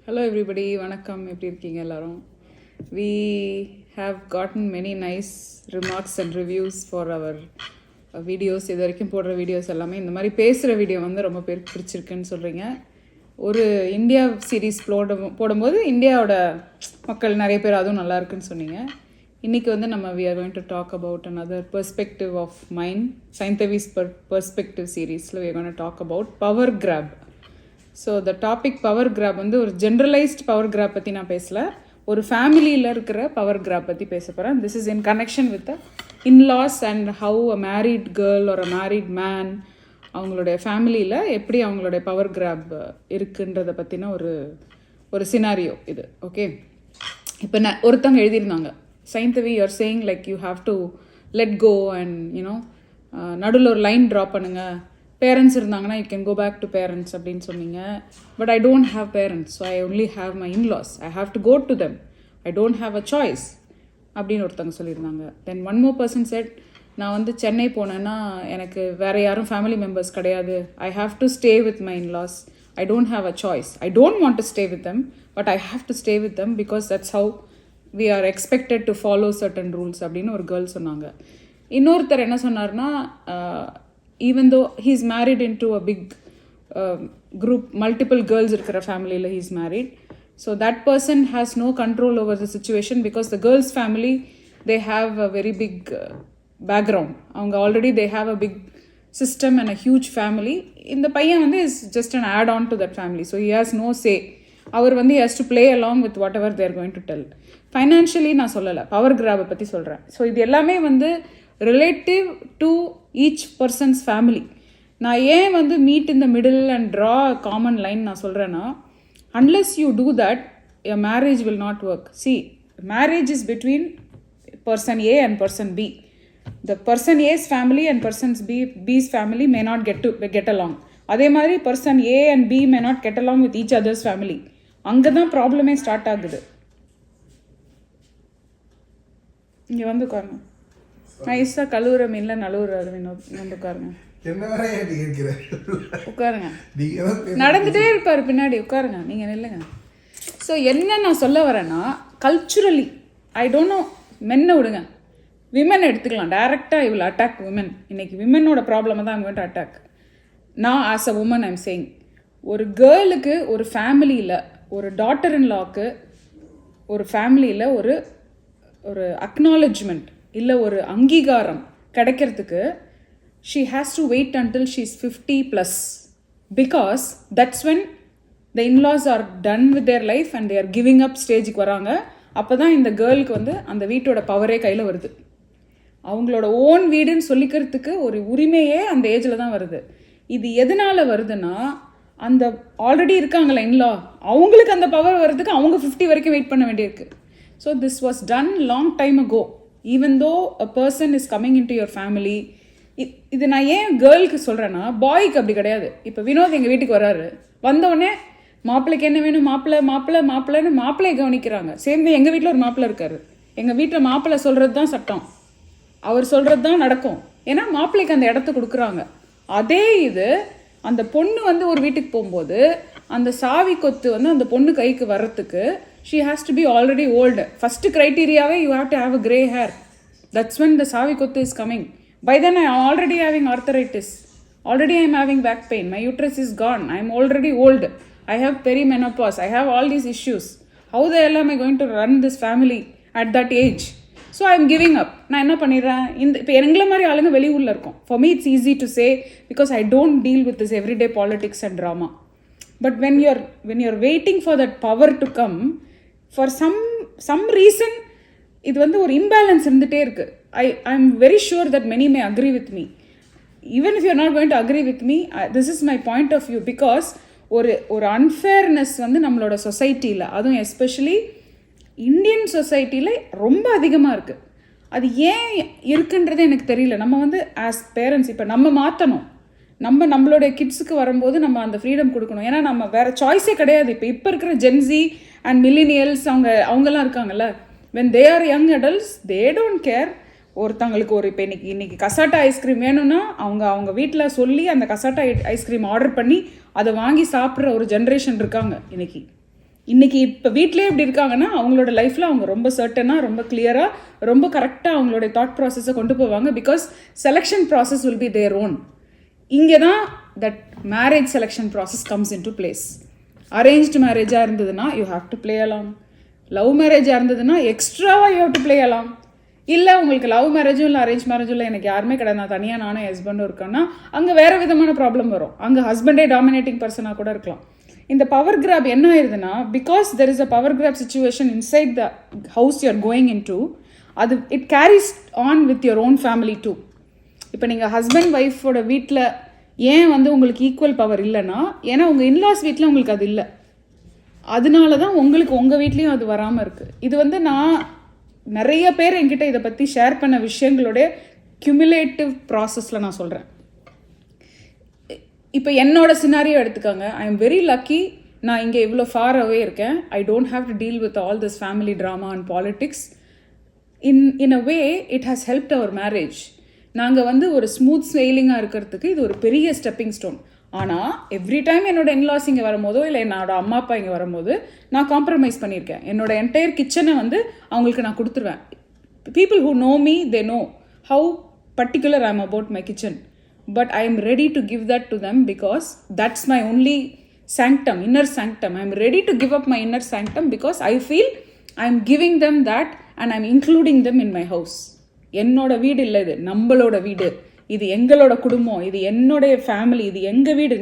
Hello everybody, வணக்கம். எப்படி இருக்கீங்க எல்லாரும்? We have gotten many nice remarks and reviews for our videos. இது வரைக்கும் போடுற வீடியோஸ் எல்லாமே இந்த மாதிரி பேசுகிற வீடியோ வந்து ரொம்ப பேருக்கு பிடிச்சிருக்குன்னு சொல்கிறீங்க. ஒரு இந்தியா சீரீஸ் போடும்போது இந்தியாவோட மக்கள் நிறைய பேர் அதுவும் நல்லா இருக்குன்னு சொன்னீங்க. இன்றைக்கி வந்து நம்ம we are going to talk about another perspective of mine. சைந்தவிஸ் perspective சீரீஸில் we are going to talk about power grab. So the topic power grab வந்து ஒரு ஜென்ரலைஸ்ட் பவர் கிராப் பற்றி நான் பேசலை, ஒரு ஃபேமிலியில் இருக்கிற பவர் கிராப் பற்றி பேச போகிறேன். This is in connection with in-laws and how a married girl ஒரு அ மேரிட் மேன் அவங்களுடைய ஃபேமிலியில் எப்படி அவங்களுடைய பவர் கிராப் இருக்குன்றதை பற்றின ஒரு சினாரியோ இது. ஓகே, இப்போ ஒருத்தவங்க எழுதியிருந்தாங்க, Saindhavi you're saying like you have to let go and you know நடுவில் ஒரு லைன் ட்ராப் பண்ணுங்கள், பேரண்ட்ஸ் இருந்தாங்கன்னா you can go back to parents அப்படின்னு சொன்னீங்க. But I don't have parents, so I only have my in-laws, I have to go to them, I don't have a choice அப்படின்னு ஒருத்தவங்க சொல்லியிருந்தாங்க. Then one more person said, நான் வந்து சென்னை போனேன்னா எனக்கு வேறு யாரும் ஃபேமிலி மெம்பர்ஸ் கிடையாது, I have to stay with my in-laws, I don't have a choice, I don't want to stay with them but I have to stay with them because that's how we are expected to follow certain rules அப்படின்னு ஒரு girl சொன்னாங்க. இன்னொருத்தர் என்ன சொன்னார்னா, even though he's married into a big group, multiple girls இருக்கிற ஃபேமிலியில் he's married, so that person has no control over the situation because the girl's family, they have a very big background, அவங்க already they have a big system and a huge family. இந்த பையன் வந்து is just an add on to that family, so he has no say. அவர் வந்து he has to play along with whatever they are going to tell. Financially நான் சொல்லலை, power கிராபை பற்றி சொல்கிறேன். So இது எல்லாமே வந்து relative to each person's family. நான் ஏன் வந்து meet in the middle and draw common line நான் சொல்கிறேன்னா, unless you do that your marriage will not work. See, marriage is between person A and person B. The person A's family and person B's family may not get along. அதே மாதிரி person A and B may not get along with each other's family. அங்கே தான் ப்ராப்ளமே start ஆகுது. இங்கே வந்து உட்காருங்க, நைஸாக கழுவுற மீனில் நழுவுற மீன் வந்து உட்காருங்க, உட்காருங்க, நடந்துகிட்டே இருப்பார் பின்னாடி, உட்காருங்க, நீங்கள் நில்லுங்க. ஸோ என்ன நான் சொல்ல வரேன்னா, கல்ச்சுரலி ஐ டோன்ட் நோ, மென்னை விடுங்க, விமன் எடுத்துக்கலாம். டைரெக்டாக ஐ வில் அட்டாக் விமன். இன்னைக்கு விமனோட ப்ராப்ளமை தான் அவங்க அட்டாக். நான் as a woman I'm saying, ஒரு கேர்ளுக்கு ஒரு ஃபேமிலியில், ஒரு டாட்டர் இன் லாக்கு ஒரு ஃபேமிலியில் ஒரு அக்னாலஜ்மெண்ட் இல்லை ஒரு அங்கீகாரம் கிடைக்கிறதுக்கு she has to wait until she's 50+ because that's when the in-laws are done with their life and they are giving up ஸ்டேஜுக்கு வராங்க. அப்போ தான் இந்த கேர்ளுக்கு வந்து அந்த வீட்டோட பவரே கையில் வருது. அவங்களோட ஓன் வீடுன்னு சொல்லிக்கிறதுக்கு ஒரு உரிமையே அந்த ஏஜில் தான் வருது. இது எதனால் வருதுன்னா, அந்த ஆல்ரெடி இருக்காங்களே இன்லா, அவங்களுக்கு அந்த பவர் வர்றதுக்கு அவங்க 50 வரைக்கும் வெயிட் பண்ண வேண்டியிருக்கு. So this was done long time ago. Even though a person is coming in to your family. இது நான் ஏன் கேர்ளுக்கு சொல்கிறேன்னா, பாய்க்கு அப்படி கிடையாது. இப்போ வினோத் எங்கள் வீட்டுக்கு வராரு, வந்தோடனே மாப்பிள்ளைக்கு என்ன வேணும், மாப்பிள்ளைன்னு மாப்பிள்ளையை கவனிக்கிறாங்க. சேர்ந்து எங்கள் வீட்டில் ஒரு மாப்பிள்ளை இருக்கார், எங்கள் வீட்டில் மாப்பிள்ளை சொல்கிறது தான் சட்டம், அவர் சொல்கிறது தான் நடக்கும். ஏன்னா மாப்பிள்ளைக்கு அந்த இடத்த கொடுக்குறாங்க. அதே இது அந்த பொண்ணு வந்து ஒரு வீட்டுக்கு போகும்போது அந்த சாவி கொத்து வந்து அந்த பொண்ணு கைக்கு வர்றதுக்கு she has to be already old. First criteria you have to have a grey hair. That's when the savi kottu is coming. By then I am already having arthritis, already I am having back pain, my uterus is gone, I am already old, I have perimenopause, I have all these issues. How the hell am I going to run this family at that age? So I am giving up. நான் என்ன பண்ணிடுறேன், இப்போ எங்களை மாதிரி ஆளுங்க வெளியூரில் இருக்கும். For me it's easy to say because I don't deal with this everyday politics and drama. But when you're waiting for that power to come, for some reason இது வந்து ஒரு இம்பேலன்ஸ் இருந்துகிட்டே இருக்குது. I am very sure that many may agree with me. Even if you are not going to agree with me, this is my point of view. Because ஒரு அன்ஃபேர்னஸ் வந்து நம்மளோட சொசைட்டியில், அதுவும் எஸ்பெஷலி இந்தியன் சொசைட்டியில் ரொம்ப அதிகமாக இருக்குது. அது ஏன் இருக்குன்றது எனக்கு தெரியல. நம்ம வந்து ஆஸ் பேரண்ட்ஸ் இப்போ நம்ம மாற்றணும். நம்மளுடைய கிட்ஸுக்கு வரும்போது நம்ம அந்த ஃப்ரீடம் கொடுக்கணும். ஏன்னா நம்ம வேறு சாய்ஸே கிடையாது. இப்போ இருக்கிற ஜென்ஸி அண்ட் மில்லினியல்ஸ் அவங்கெல்லாம் இருக்காங்கல்ல, when they are young adults they don't care. ஒருத்தவங்களுக்கு இப்போ இன்னைக்கு கசாட்டா ஐஸ்கிரீம் வேணும்னா அவங்க வீட்டில் சொல்லி அந்த கசாட்டா ஐஸ்கிரீம் ஆர்டர் பண்ணி அதை வாங்கி சாப்பிட்ற ஒரு ஜென்ரேஷன் இருக்காங்க இன்னைக்கு. இன்றைக்கி இப்போ வீட்டிலே எப்படி இருக்காங்கன்னா அவங்களோட லைஃப்பில் அவங்க ரொம்ப சர்டனாக, ரொம்ப கிளியராக, ரொம்ப கரெக்டாக அவங்களுடைய தாட் ப்ராசஸை கொண்டு போவாங்க. Because selection process will be their own. இங்கே தான் that marriage selection process comes in to place. Arranged மேரேஜாக இருந்ததுன்னா you have to play along. Love மேரேஜாக இருந்ததுன்னா எக்ஸ்ட்ராவாக you have to play along. இல்லை உங்களுக்கு லவ் மேரேஜும் இல்லை அரேஞ்ச் மேரேஜும் இல்லை, எனக்கு யாருமே கிடையாது, நான் தனியாக நானும் ஹஸ்பண்டும் இருக்கேன்னா அங்கே வேறு விதமான ப்ராப்ளம் வரும். அங்கே ஹஸ்பண்டே டாமினேட்டிங் பர்சனாக கூட இருக்கலாம். இந்த பவர் கிராப் என்ன ஆயிருதுன்னா, because there is a power grab situation inside the house you are going in to, அது it carries on with your own family too. இப்போ நீங்கள் ஹஸ்பண்ட் ஒய்ஃபோட வீட்டில் ஏன் வந்து உங்களுக்கு ஈக்குவல் பவர் இல்லைன்னா, ஏன்னா உங்கள் இன்லாஸ் வீட்டில் உங்களுக்கு அது இல்லை, அதனால தான் உங்களுக்கு உங்கள் வீட்லேயும் அது வராமல் இருக்குது. இது வந்து நான் நிறைய பேர் என்கிட்ட இதை பற்றி ஷேர் பண்ண விஷயங்களுடைய கியூமுலேட்டிவ் ப்ராசஸில் நான் சொல்கிறேன். இப்போ என்னோட சினாரியோ எடுத்துக்கோங்க. I am very lucky. நான் இங்கே இவ்வளோ ஃபார் அவே இருக்கேன். I don't have to deal with all this family drama and politics. In a way it has helped our marriage. நாங்கள் வந்து ஒரு ஸ்மூத் செயிலிங்காக இருக்கிறதுக்கு இது ஒரு பெரிய ஸ்டெப்பிங் ஸ்டோன். ஆனால் எவ்ரி டைம் என்னோட இன்லாஸ் இங்கே வரும்போதோ இல்லை என்னோட அம்மா அப்பா இங்கே வரும்போது நான் காம்ப்ரமைஸ் பண்ணியிருக்கேன். என்னோட என்டையர் கிச்சனை வந்து அவங்களுக்கு நான் கொடுத்துருவேன். People who know me they know how particular I am about my kitchen. But I am ready to give that to them because that's my only sanctum, inner sanctum. I am ready to give up my inner sanctum because I feel I am giving them that and I am including them in my house. என்னோட வீடு இல்லை, இது நம்மளோட வீடு, இது எங்களோட குடும்பம், இது என்னுடைய ஃபேமிலி, இது எங்கள் வீடு.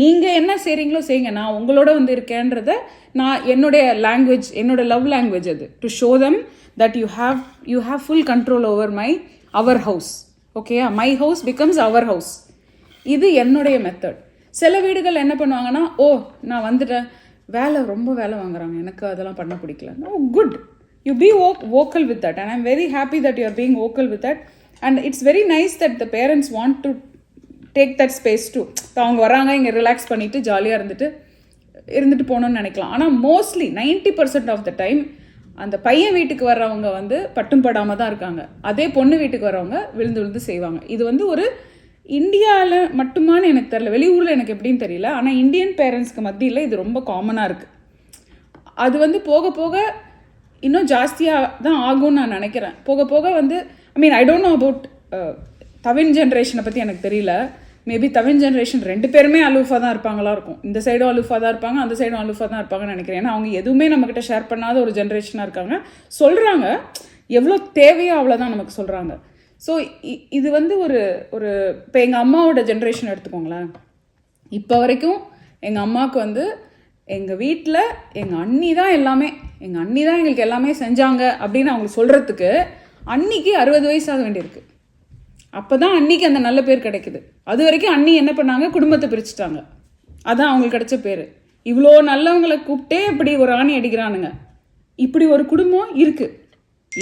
நீங்கள் என்ன செய்கிறீங்களோ செய்யுங்க, நான் உங்களோட வந்து இருக்கேன்றத நான் என்னுடைய லாங்குவேஜ், என்னோட லவ் லாங்குவேஜ் அது. To show them that you have full control over our house. ஓகேயா? My house becomes our house. இது என்னுடைய மெத்தட். சில வீடுகள் என்ன பண்ணுவாங்கன்னா, ஓ நான் வந்துட்டேன், ரொம்ப வேலை வாங்குறாங்க, எனக்கு அதெல்லாம் பண்ண பிடிக்கல. No, good, you be vocal with that and I'm very happy that you are being vocal with that and it's very nice that the parents want to take that space too. அவங்க வராங்க, இங்கே relax பண்ணிவிட்டு ஜாலியாக இருந்துட்டு போகணுன்னு நினைக்கலாம். ஆனால் mostly 90% of the time அந்த பையன் வீட்டுக்கு வர்றவங்க வந்து பட்டும் படாமல் தான் இருக்காங்க. அதே பொண்ணு வீட்டுக்கு வர்றவங்க விழுந்து செய்வாங்க. இது வந்து ஒரு இந்தியாவில் மட்டுமானு எனக்கு தெரியல, வெளியூரில் எனக்கு எப்படின்னு தெரியல. ஆனால் இந்தியன் பேரண்ட்ஸ்க்கு மத்தியில் இது ரொம்ப காமனாக இருக்குது. அது வந்து போக போக இன்னும் ஜாஸ்தியாக தான் ஆகும்னு நான் நினைக்கிறேன். போக போக வந்து ஐ டோன்ட் நோ அபவுட் தவின் ஜென்ரேஷனை பற்றி எனக்கு தெரியல. மேபி தவின் ஜென்ரேஷன் 2 பேருமே அலூஃபாக தான் இருப்பாங்களா இருக்கும். இந்த சைடும் அலூஃபாக தான் இருப்பாங்க, அந்த சைடும் அலூஃபாக தான் இருப்பாங்கன்னு நினைக்கிறேன். ஏன்னா அவங்க எதுவுமே நம்மக்கிட்ட ஷேர் பண்ணாத ஒரு ஜென்ரேஷனாக இருக்காங்க. சொல்கிறாங்க, எவ்வளோ தேவையோ அவ்வளோதான் நமக்கு சொல்கிறாங்க. ஸோ இது வந்து ஒரு இப்போ எங்கள் அம்மாவோட ஜென்ரேஷன் எடுத்துக்கோங்களேன். இப்போ வரைக்கும் எங்கள் அம்மாவுக்கு வந்து எங்கள் வீட்டில் எங்கள் அண்ணி தான் எல்லாமே, எங்கள் அண்ணி தான் எங்களுக்கு எல்லாமே செஞ்சாங்க அப்படின்னு அவங்களுக்கு சொல்கிறதுக்கு அன்னிக்கு 60 வயசாக வேண்டியிருக்கு. அப்போ தான் அன்னிக்கு அந்த நல்ல பேர் கிடைக்குது. அது வரைக்கும் அண்ணி என்ன பண்ணாங்க, குடும்பத்தை பிரிச்சுட்டாங்க. அதான் அவங்களுக்கு கிடைச்ச பேர். இவ்வளோ நல்லவங்களை கூப்பிட்டே இப்படி ஒரு ஆணி அடிக்கிறானுங்க. இப்படி ஒரு குடும்பம் இருக்குது,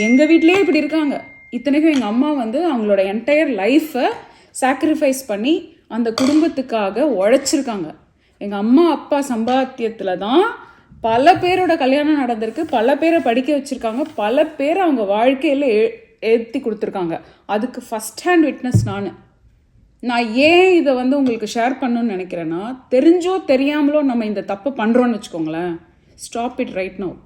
எங்கள் வீட்டிலே இப்படி இருக்காங்க. இத்தனைக்கும் எங்கள் அம்மா வந்து அவங்களோட என்டையர் லைஃப்பை சாக்ரிஃபைஸ் பண்ணி அந்த குடும்பத்துக்காக உழைச்சிருக்காங்க. எங்கள் அம்மா அப்பா சம்பாத்தியத்தில் தான் பல பேரோட கல்யாணம் நடந்திருக்கு, பல பேரை படிக்க வச்சுருக்காங்க, பல பேரை அவங்க வாழ்க்கையில் ஏற்றி கொடுத்துருக்காங்க. அதுக்கு ஃபஸ்ட் ஹேண்ட் விட்னஸ் நான் ஏன் இதை வந்து உங்களுக்கு ஷேர் பண்ணணும்னு நினைக்கிறேன்னா, தெரிஞ்சோ தெரியாமலோ நம்ம இந்த தப்பு பண்ணுறோன்னு வச்சுக்கோங்களேன். Stop it right now.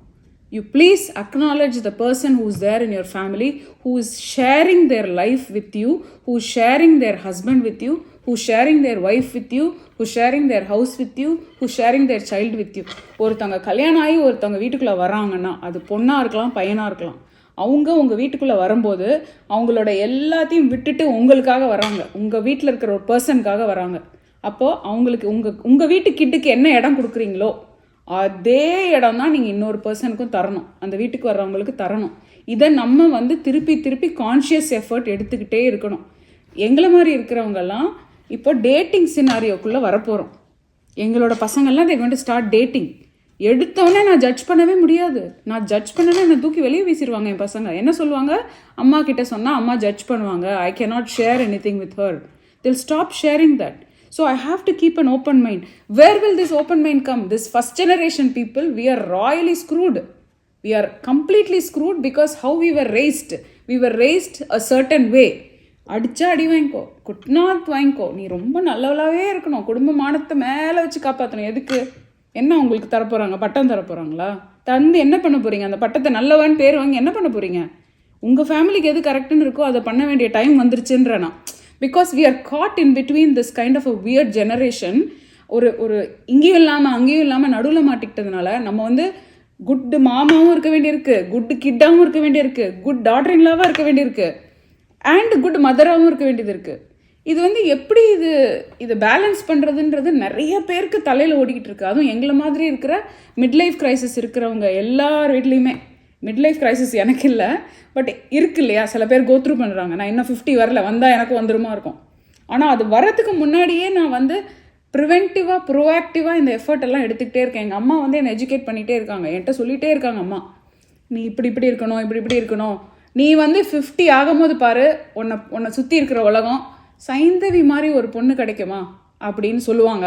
You please acknowledge the person who is there in your family, who is sharing their life with you, who is sharing their husband with you, who is sharing their wife with you, who is sharing their house with you, who is sharing their child with you. ஒருத்தவங்க கல்யாணம் ஆகி ஒருத்தவங்க வீட்டுக்குள்ளே வராங்கன்னா, அது பொண்ணாக இருக்கலாம் பையனாக இருக்கலாம், அவங்க உங்கள் வீட்டுக்குள்ளே வரும்போது அவங்களோட எல்லாத்தையும் விட்டுட்டு உங்களுக்காக வராங்க, உங்கள் வீட்டில் இருக்கிற ஒரு பர்சனுக்காக வராங்க. அப்போது அவங்களுக்கு உங்கள் வீட்டு கிட்டுக்கு என்ன இடம் கொடுக்குறீங்களோ அதே இடம் தான் நீங்கள் இன்னொரு பர்சனுக்கும் தரணும், அந்த வீட்டுக்கு வர்றவங்களுக்கு தரணும். இதை நம்ம வந்து திருப்பி கான்ஷியஸ் எஃபர்ட் எடுத்துக்கிட்டே இருக்கணும். எங்களை மாதிரி இருக்கிறவங்கெல்லாம் இப்போ டேட்டிங் சினாரியோக்குள்ளே வரப்போகிறோம். எங்களோட பசங்கள்லாம் they going to start dating. எடுத்தவொடனே நான் ஜட்ஜ் பண்ணவே முடியாது. நான் ஜட்ஜ் பண்ணனா என்னை தூக்கி வெளியே வீசிடுவாங்க என் பசங்க. என்ன சொல்லுவாங்க, அம்மா கிட்ட சொன்னால் அம்மா ஜட்ஜ் பண்ணுவாங்க, I cannot share anything with her. They'll stop sharing that. So I have to keep an open mind. Where will this open mind come? This first generation people, we are royally screwed. We are completely screwed because how we were raised. We were raised a certain way. அடிச்சா அடி வாங்கிக்கோ, குட்னாத் வாங்கிக்கோ, நீ ரொம்ப நல்லவளாகவே இருக்கணும், குடும்ப மானத்தை மேலே வச்சு காப்பாற்றணும். எதுக்கு? என்ன உங்களுக்கு தரப்போகிறாங்க? பட்டம் தரப்போகிறாங்களா? தந்து என்ன பண்ண போகிறீங்க? அந்த பட்டத்தை நல்லவன் பேர் வாங்கி என்ன பண்ண போகிறீங்க? உங்கள் ஃபேமிலிக்கு எது கரெக்டுன்னு இருக்கோ அதை பண்ண வேண்டிய டைம் வந்துருச்சுன்றனா. Because we are caught in between this kind of a weird generation. ஒரு இங்கேயும் இல்லாமல் அங்கேயும் இல்லாமல் நடுவில் மாட்டிக்கிட்டதுனால நம்ம வந்து குட் மாமாவும் இருக்க வேண்டியிருக்கு, குட் கிட்டாகவும் இருக்க வேண்டியிருக்கு, குட் டாட்டர் இன் லாவாக இருக்க வேண்டியிருக்கு, அண்ட் குட் மதராகவும் இருக்க வேண்டியது இருக்குது. இது வந்து எப்படி இது பேலன்ஸ் பண்ணுறதுன்றது நிறைய பேருக்கு தலையில் ஓடிக்கிட்டு இருக்கு. அதுவும் எங்களை மாதிரி இருக்கிற மிட் லைஃப் கிரைசிஸ் இருக்கிறவங்க எல்லார் வீட்லேயுமே. மிட் லைஃப் கிரைசிஸ் எனக்கு இல்லை, பட் இருக்கு இல்லையா, சில பேர் கோத்ரூ பண்ணுறாங்க. நான் இன்னும் 50 வரல, வந்தால் எனக்கும் வந்துருமா இருக்கும். ஆனால் அது வரத்துக்கு முன்னாடியே நான் வந்து ப்ரிவென்டிவாக ப்ரோஆக்டிவாக இந்த எஃபர்ட் எல்லாம் எடுத்துக்கிட்டே இருக்கேன். எங்கள் அம்மா வந்து என்னை எஜுகேட் பண்ணிகிட்டே இருக்காங்க, என்கிட்ட சொல்லிகிட்டே இருக்காங்க, அம்மா நீ இப்படி இருக்கணும், இப்படி இருக்கணும். நீ வந்து 50 ஆகும்போது பாரு, உன்னை சுற்றி இருக்கிற உலகம் சைந்தவி மாதிரி ஒரு பொண்ணு கிடைக்குமா அப்படின்னு சொல்லுவாங்க.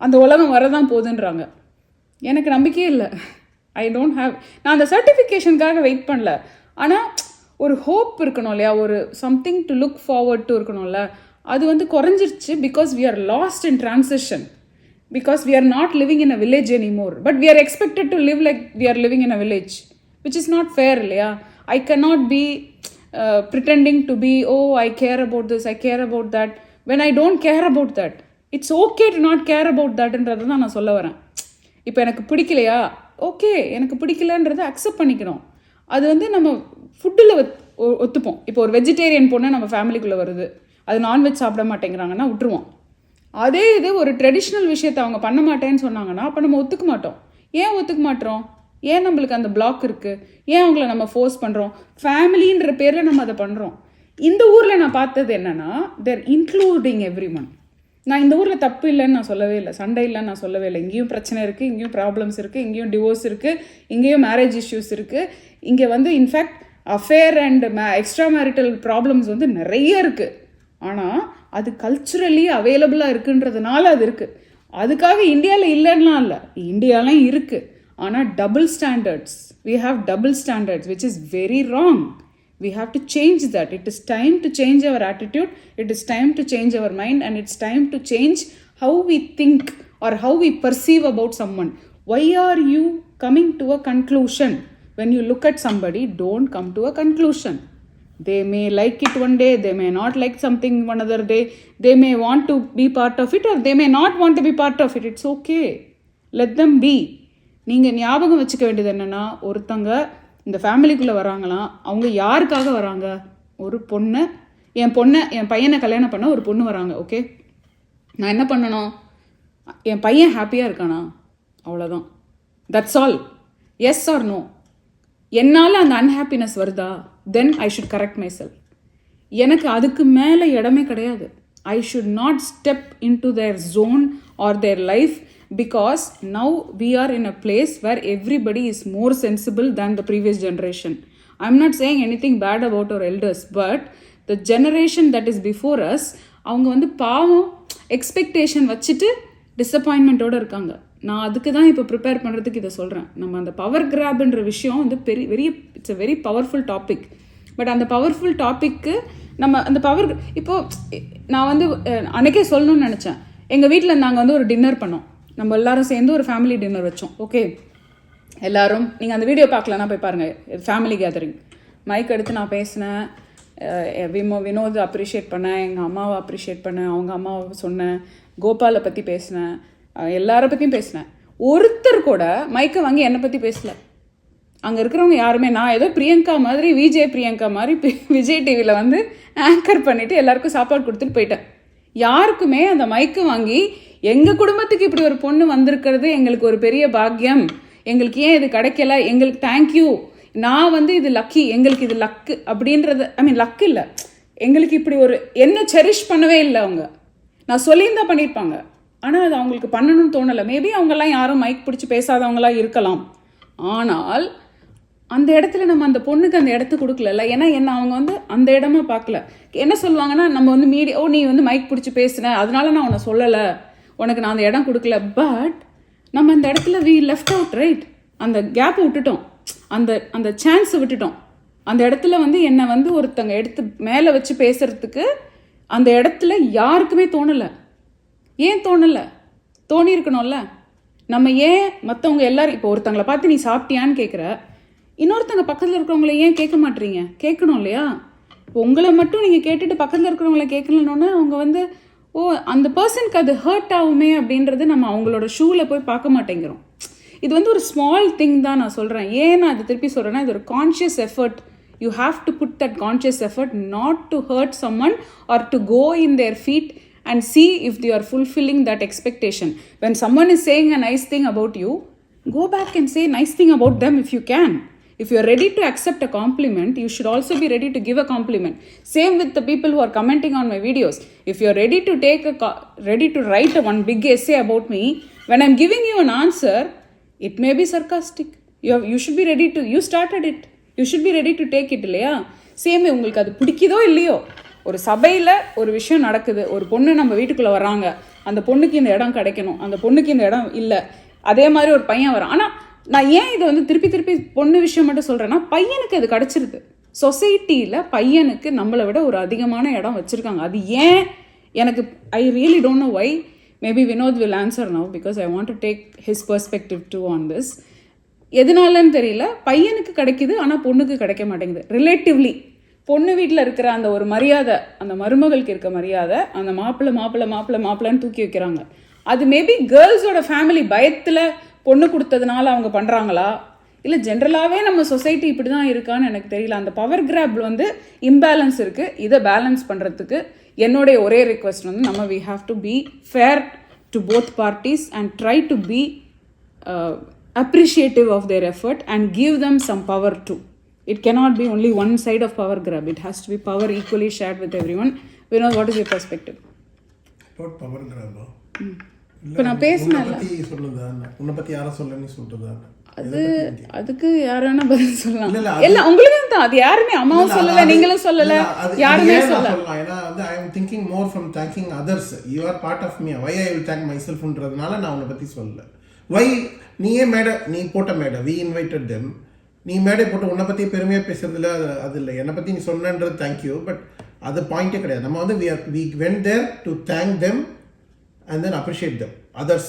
அந்த உலகம் வரதான் போகுதுன்றாங்க. எனக்கு நம்பிக்கையே இல்லை. ஐ டோன்ட் ஹாவ். நான் அந்த சர்டிஃபிகேஷனுக்காக வெயிட் பண்ணல. ஆனால் ஒரு ஹோப் இருக்கணும் இல்லையா, ஒரு something to look forward to இருக்கணும்ல. அது வந்து குறைஞ்சிருச்சு. Because we are lost in transition. Because we are not living in a village anymore. But we are expected to live like we are living in a village, which is not fair இல்லையா. I cannot be pretending to be, oh, I care about this, I care about that, when I don't care about that. It's okay to not care about that-ன்றது தான் நான் சொல்ல வரேன். இப்போ எனக்கு பிடிக்கலையா, okay, எனக்கு பிடிக்கலன்றதை accept பண்ணிக்கணும். அது வந்து நம்ம ஃபுட்டில் ஒத்துப்போம். இப்போ ஒரு வெஜிடேரியன் பொண்ணு நம்ம ஃபேமிலிக்குள்ளே வருது, அது நான்வெஜ் சாப்பிட மாட்டேங்கிறாங்கன்னா விட்டுருவோம். அதே இது ஒரு ட்ரெடிஷ்னல் விஷயத்தை அவங்க பண்ண மாட்டேன்னு சொன்னாங்கன்னா அப்போ நம்ம ஒத்துக்க மாட்டோம். ஏன் ஒத்துக்க மாட்டோம்? ஏன் நம்மளுக்கு அந்த பிளாக் இருக்குது? ஏன் அவங்கள நம்ம ஃபோர்ஸ் பண்ணுறோம்? ஃபேமிலின்ற பேரில் நம்ம அதை பண்ணுறோம். இந்த ஊரில் நான் பார்த்தது என்னென்னா, தேர் இன்க்ளூடிங் எவ்ரி ஒன். நான் இந்த ஊரில் தப்பு இல்லைன்னு நான் சொல்லவே இல்லை, சண்டை இல்லைன்னு நான் சொல்லவே இல்லை. இங்கேயும் பிரச்சனை இருக்குது, இங்கேயும் ப்ராப்ளம்ஸ் இருக்குது, இங்கேயும் டிவோர்ஸ் இருக்குது, இங்கேயும் மேரேஜ் இஷ்யூஸ் இருக்குது. இங்கே வந்து in fact affair and extra marital problems வந்து நிறைய இருக்குது. ஆனால் அது கல்ச்சுரலி அவைலபிளாக இருக்குன்றதுனால அது இருக்குது. அதுக்காக இந்தியாவில் இல்லைன்னா இல்லை, இந்தியாலாம் இருக்குது. ஆனால் double standards, we have double standards, which is very wrong. We have to change that. It is time to change our attitude, it is time to change our mind, and it's time to change how we think or how we perceive about someone. Why are you coming to a conclusion? When you look at somebody, don't come to a conclusion. They may like it one day, they may not like something one other day, they may want to be part of it or they may not want to be part of it. It's okay, let them be. நீங்கள் ஞாபகம் வச்சுக்க வேண்டியது என்னென்னா, ஒருத்தங்க இந்த ஃபேமிலிக்குள்ளே வராங்களாம், அவங்க யாருக்காக வராங்க? ஒரு பொண்ணு, என் பையனை கல்யாணம் பண்ண ஒரு பொண்ணு வராங்க. ஓகே, நான் என்ன பண்ணணும்? என் பையன் ஹாப்பியாக இருக்கானா? அவ்வளோதான். That's all. Yes or no. என்னால் அந்த அன்ஹாப்பினஸ் வருதா, then I should correct myself. எனக்கு அதுக்கு மேலே இடமே கிடையாது. I should not step in to their zone or their life. Because now we are in a place where everybody is more sensible than the previous generation. I'm not saying anything bad about our elders, but the generation that is before us, அவங்க வந்து பாவம் expectation வச்சுட்டு டிசப்பாயின்மெண்ட்டோடு இருக்காங்க. நான் அதுக்கு தான் இப்போ prepare பண்ணுறதுக்கு இதை சொல்கிறேன். நம்ம அந்த பவர் கிராப்ன்ற விஷயம் வந்து it's a very powerful topic. But அந்த பவர்ஃபுல் டாப்பிக்கு நம்ம அந்த பவர், இப்போது நான் வந்து அன்றைக்கே சொல்லணும்னு நினச்சேன். எங்கள் வீட்டில் நாங்கள் வந்து ஒரு டின்னர் பண்ணோம். நம்ம எல்லோரும் சேர்ந்து ஒரு ஃபேமிலி டின்னர் வச்சோம். ஓகே, எல்லோரும், நீங்கள் அந்த வீடியோ பார்க்கலன்னா போய் பாருங்கள், ஃபேமிலி கேதரிங். மைக் எடுத்து நான் பேசினேன், வினோத் அப்ரிஷியேட் பண்ணேன், எங்கள் அம்மாவை அப்ரிஷியேட் பண்ணேன், அவங்க அம்மாவை சொன்னேன், கோபாலை பற்றி பேசினேன், எல்லாரை பற்றியும் பேசினேன். ஒருத்தர் கூட மைக்கை வாங்கி என்னை பற்றி பேசலை. அங்கே இருக்கிறவங்க யாருமே, நான் ஏதோ பிரியங்கா மாதிரி, விஜய் பிரியங்கா மாதிரி விஜய் டிவியில் வந்து ஆங்கர் பண்ணிவிட்டு எல்லாருக்கும் சாப்பாடு கொடுத்துட்டு போயிட்டேன். யாருக்குமே அந்த மைக்கு வாங்கி எங்கள் குடும்பத்துக்கு இப்படி ஒரு பொண்ணு வந்திருக்கிறது எங்களுக்கு ஒரு பெரிய பாக்கியம், எங்களுக்கு ஏன் இது கிடைக்கல, எங்களுக்கு தேங்க்யூ, நான் வந்து இது லக்கி, எங்களுக்கு இது லக்கு அப்படின்றது, ஐ மீன் லக்கு இல்லை, எங்களுக்கு இப்படி ஒரு என்ன செரிஷ் பண்ணவே இல்லை. அவங்க நான் சொல்லியிருந்தா பண்ணியிருப்பாங்க, ஆனால் அது அவங்களுக்கு பண்ணணும்னு தோணலை. மேபி அவங்கெல்லாம் யாரும் மைக் பிடிச்சி பேசாதவங்களாம் இருக்கலாம். ஆனால் அந்த இடத்துல நம்ம அந்த பொண்ணுக்கு அந்த இடத்து கொடுக்கல. ஏன்னா என்ன அவங்க வந்து அந்த இடமா பார்க்கல. என்ன சொல்லுவாங்கன்னா, நம்ம வந்து மீடியா, நீ வந்து மைக் பிடிச்சி பேசுன அதனால நான் உன்னை சொல்லலை, உனக்கு நான் அந்த இடம் கொடுக்கல. பட் நம்ம அந்த இடத்துல வி லெஃப்ட் அவுட், ரைட்? அந்த கேப்பை விட்டுட்டோம், அந்த சான்ஸை விட்டுட்டோம். அந்த இடத்துல வந்து என்னை வந்து ஒருத்தங்க எடுத்து மேலே வச்சு பேசுறதுக்கு அந்த இடத்துல யாருக்குமே தோணலை. ஏன் தோணலை? தோணியிருக்கணும்ல. நம்ம ஏன் மற்றவங்க எல்லாரும் இப்போ ஒருத்தங்களை பார்த்து நீ சாப்பிட்டியான்னு கேட்குற, இன்னொருத்தங்க பக்கத்தில் இருக்கிறவங்கள ஏன் கேட்க மாட்டீங்க? கேட்கணும் இல்லையா? இப்போ உங்களை மட்டும் நீங்கள் கேட்டுட்டு பக்கத்தில் இருக்கிறவங்கள கேட்கலன்னொன்னே அவங்க வந்து ஓ அந்த பர்சனுக்கு அது ஹர்ட் ஆகுமே அப்படின்றது நம்ம அவங்களோட ஷூவில் போய் பார்க்க மாட்டேங்கிறோம். இது வந்து ஒரு ஸ்மால் திங் தான் நான் சொல்கிறேன். ஏன் நான் அதை திருப்பி சொல்கிறேன்னா, இது ஒரு conscious effort. You have to put that conscious effort not to hurt someone or to go in their feet and see if they are fulfilling that expectation. When someone is saying a nice thing about you, go back and say nice thing about them if you can. If you are ready to accept a compliment, you should also be ready to give a compliment. Same with the people who are commenting on my videos. If you are ready to ready to write one big essay about me, when I'm giving you an answer, it may be sarcastic. You should be ready to, you started it. You should be ready to take it இல்லையா? Same உங்களுக்கு அது பிடிக்குதோ இல்லையோ, ஒரு சபையில் ஒரு விஷயம் நடக்குது, ஒரு பொண்ணு நம்ம வீட்டுக்குள்ளே வராங்க, அந்த பொண்ணுக்கு இந்த இடம் கிடைக்கணும், அந்த பொண்ணுக்கு இந்த இடம் இல்லை, அதே மாதிரி ஒரு பையன் வரான். ஆனால் நான் ஏன் இதை வந்து திருப்பி திருப்பி பொண்ணு விஷயம் மட்டும் சொல்கிறேன்னா, பையனுக்கு அது கிடச்சிருது. சொசைட்டியில் பையனுக்கு நம்மளை விட ஒரு அதிகமான இடம் வச்சுருக்காங்க. அது ஏன் எனக்கு I really don't know why. Maybe Vinod will answer now because I want to take his perspective too on this. எதனாலன்னு தெரியல, பையனுக்கு கிடைக்குது ஆனால் பொண்ணுக்கு கிடைக்க மாட்டேங்குது. ரிலேட்டிவ்லி பொண்ணு வீட்டில் இருக்கிற அந்த ஒரு மரியாதை, அந்த மருமகளுக்கு இருக்க மரியாதை, அந்த மாப்பிள்ளை மாப்பிள்ளை மாப்பிள்ளை மாப்பிள்ளைன்னு தூக்கி வைக்கிறாங்க. அது மேபி கேர்ள்ஸோட ஃபேமிலி பயத்தில் பொண்ணு கொடுத்ததுனால அவங்க பண்ணுறாங்களா, இல்லை ஜென்ரலாகவே நம்ம சொசைட்டி இப்படி தான் இருக்கான்னு எனக்கு தெரியல. அந்த பவர் கிராப் வந்து இம்பேலன்ஸ் இருக்குது. இதை பேலன்ஸ் பண்ணுறதுக்கு என்னுடைய ஒரே ரிக்வெஸ்ட் வந்து நம்ம we have to be fair to both parties and try to be appreciative of their effort and give them some power too. It cannot be only one side of power grab. It has to be power equally shared with everyone. We know what is your perspective? About power grab. இப்போ நான் பேசினேன்ல, உன்னை பற்றி யாரை சொல்ல நீ சொல்றதா? அதுக்கு யாரான பதில் சொல்லலாம். இல்ல உங்களுக்கு தான், அது யாருமே அம்மாவும் சொல்லல, நீங்களும் சொல்லல, யாருமே சொல்லல. ஏன்னா வந்து I am thinking more from thanking others. You are part of me, why I will thank my செல்ஃப்ன்றதுனால நான் உன்னை பற்றி சொல்லல. வை நீயே மேடை, நீ போட்ட மேடை, வி இன்வைட்டட் தெம், நீ மேடை போட்டு உன்னை பற்றி பெருமையாக பேசுறதுல அது இல்லை. என்னை பற்றி நீ சொன்னன்றது தேங்க்யூ, பட் அது பாயிண்ட்டே கிடையாது. நம்ம வந்து we went there to thank them and then appreciate them, others,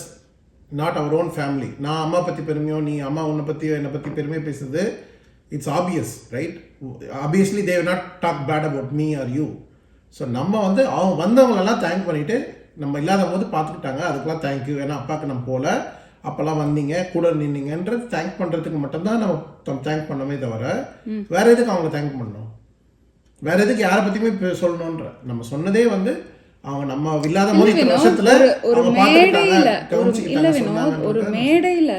not our own family. நான் அம்மா பற்றி பெருமையோ, நீ அம்மா உன்னை பற்றியோ என்னை பற்றி பெருமையாக பேசுறது, it's obvious, right? Obviously they will not talk bad about me or you. So நம்ம வந்து அவங்க வந்தவங்களெல்லாம் தேங்க் பண்ணிவிட்டு, நம்ம இல்லாத போது பார்த்துக்கிட்டாங்க, அதுக்கெல்லாம் தேங்க்யூ, ஏன்னா அப்பாவுக்கு நம்ம போல, அப்போல்லாம் வந்தீங்க, கூட நின்னீங்கன்றது தேங்க் பண்ணுறதுக்கு மட்டும்தான் நம்ம தேங்க் பண்ணவே தவிர வேற எதுக்கு அவங்கள தேங்க் பண்ணணும்? வேற எதுக்கு யாரை பற்றியுமே சொல்லணுன்ற? நம்ம சொன்னதே வந்து அவங்க நம்ம இல்லாத போது இத்தனை வருஷத்துல ஒரு மேடையில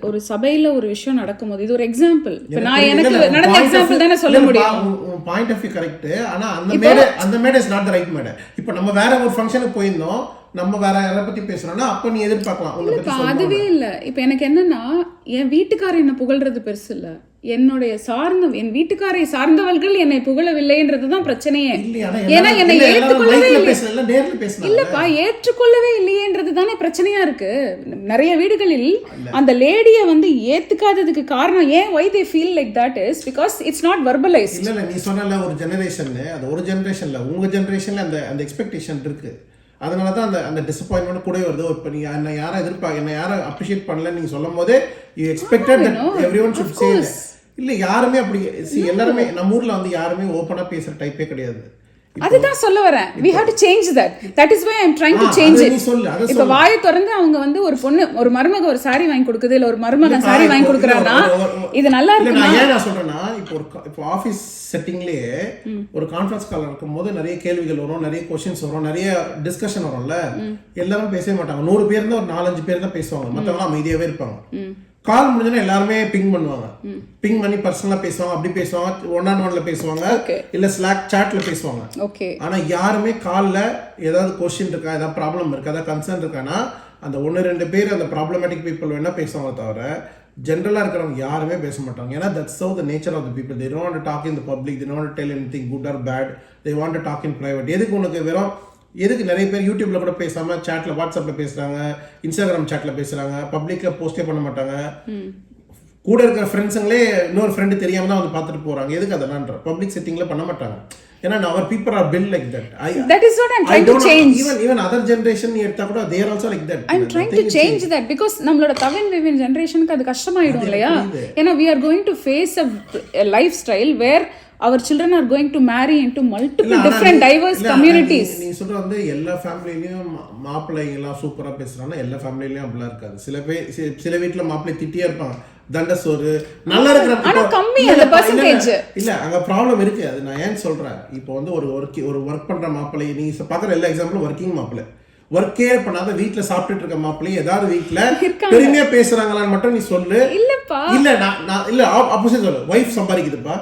ஒரு சபையில ஒரு விஷயம் நடக்கும்போது, இது ஒரு எக்ஸாம்பிள். இப்ப நான் எனக்கு நடந்த எக்ஸாம்பிள் தானே சொல்ல முடியும். Point of view correct. ஆனா அந்த மேடை இஸ் நாட் தி ரைட் மேடை. இப்போ நம்ம வேற ஒரு ஃபங்க்ஷனுக்கு போயிருந்தோம், நம்ம வேற யாரை பத்தி பேசுறோம்னா அப்ப நீ எதிர்பார்க்கலாம். அதுவே இல்ல. இப்ப எனக்கு என்னன்னா, என் வீட்டுக்காரர் என்ன புகழ்றது பெருசு இல்ல, என் வீட்டுக்காரை சார்ந்தவர்கள் என்னை புகழவில்லைன்றதுதான் பிரச்சனையே. ஏன்னா என்னை ஏற்றுக்கொள்ளவே இல்லப்பா, ஏற்றுக்கொள்ளவே இல்லையேன்றது தானே பிரச்சனையா இருக்கு. நிறைய வீடுகளில் அந்த லேடியை வந்து ஏத்துக்காததுக்கு காரணம் ஏன், why they feel like that is because it's not verbalized. இல்ல நீ சொன்னல ஒரு ஜெனரேஷன், அது ஒரு ஜெனரேஷன்ல, உங்க ஜெனரேஷன்ல அந்த எக்ஸ்பெக்டேஷன் இருக்கு. அதனால தான் அந்த டிசப்பாயின்மெண்ட் கூட வருது. இப்போ நீ என்ன யாரை என்ன யாரை அப்ரிஷியேட் பண்ணல நீங்க சொல்லும் போதே you expected that everyone should say. இல்ல யாருமே அப்படி எல்லாருமே நம்ம ஊர்ல வந்து யாருமே ஓபனா பேசுற டைப்பே கிடையாது. அதுதான் சொல்ல வரேன். we have to change that is why I'm trying to change it. இப்ப வாயை திறந்து அவங்க வந்து ஒரு பொண்ணு, ஒரு மருமக ஒரு சாரி வாங்கி கொடுக்குது, இல்ல ஒரு மருமகன் சாரி வாங்கி கொடுக்கறானா, இது நல்லா இருக்கு. நான் ஏன் சொல்றேன்னா, இப்போ ஆபீஸ் செட்டிங்லயே ஒரு கான்ஃபரன்ஸ் கால் இருக்கும்போது நிறைய கேள்விகள் வரும், நிறைய क्वेश्चंस வரும், நிறைய டிஸ்கஷன் வரும்ல. எல்லாரும் பேசவே மாட்டாங்க. 100 பேர் இருந்தா ஒரு 4-5 பேர் தான் பேசுவாங்க, மத்தவங்க அமைதியாவே இருப்பாங்க. கால் முடிஞ்சோன்னா எல்லாருமே பிங் பண்ணுவாங்க, பிங் பண்ணி பர்சனலா பேசுவாங்க, அப்படி பேசுவாங்க, 1-on-1ல பேசுவாங்க, இல்ல ஸ்லாக் சாட்ல பேசுவாங்க. ஆனா யாருமே கால்ல ஏதாவது கொஸ்டின் இருக்கா, ஏதாவது ப்ராப்ளம் இருக்கா, ஏதாவது கன்சர்ன் இருக்கானா அந்த 1-2 பேர் அந்த ப்ராப்ளமேட்டிக் பீப்புள் வேணா பேசுவாங்க, தவிர ஜென்ரலா இருக்கிறவங்க யாருமே பேச மாட்டாங்க. ஏன்னா that's how the nature of the people. They don't want to talk in the public, they don't want to tell anything good or bad, they want to talk in private. எதுக்கு நிறைய பேர் யூடியூப்ல கூட பேசாம சாட்ல, வாட்ஸ்அப்ல பேசுறாங்க, இன்ஸ்டாகிராம் சாட்ல பேசுறாங்க, பப்ளிக்ல போஸ்டே பண்ண மாட்டாங்க. கூட இருக்கிற ஃப்ரெண்ட்ஸுங்களே இன்னொரு ஃப்ரெண்டு தெரியாம தான் வந்து பார்த்துட்டு போறாங்க. எதுக்கு அதெல்லாம்ன்ற பப்ளிக் செட்டிங்ல பண்ண மாட்டாங்க. ஏன்னா our people are built like that. That is what I'm trying to change. Even other generation நீ எடுத்தா கூட they are also like that. I'm trying to change that because நம்மளோட தவன் விவின் ஜெனரேஷனுக்கு அது கஷ்டமாயிடும் இல்லையா? ஏன்னா we are going to face a lifestyle where our children are going to marry into multiple different diverse communities. நீ சொல்ற வந்து எல்லா ஃபேமிலிலயும் மாப்பிள்ளைங்கலாம் சூப்பரா பேசுறாங்க. எல்லா ஃபேமிலிலயும் அப்படிலாம் இருக்காது. சில வீட்ல மாப்பிள்ளை திட்டியா இருப்பாங்க. தண்டசோறு நல்லா இருக்கிற ஆனா கம்மி அந்த பெர்சன்டேஜ் இல்ல அங்க ப்ராப்ளம் இருக்கு. அது நான் ஏன் சொல்றேன், இப்போ வந்து ஒரு ஒர்க் பண்ற மாப்பிள்ளை நீ பாக்குற எல்லா எக்ஸாம்பிளும் ஒர்க்கிங் மாப்பிள்ளை, ஒர்க்கே பண்ணாத வீட்ல சாப்பிட்டுட்டு இருக்க மாப்பிள்ளை ஏதாவது வீட்ல பெருமையா பேசுறாங்களான்னு மட்டும் நீ சொல்லு. இல்லப்பா இல்ல நான் இல்ல ஆப்போசிட் சொல்லு. வைஃப் சம்பாதிக்குதுப்பா,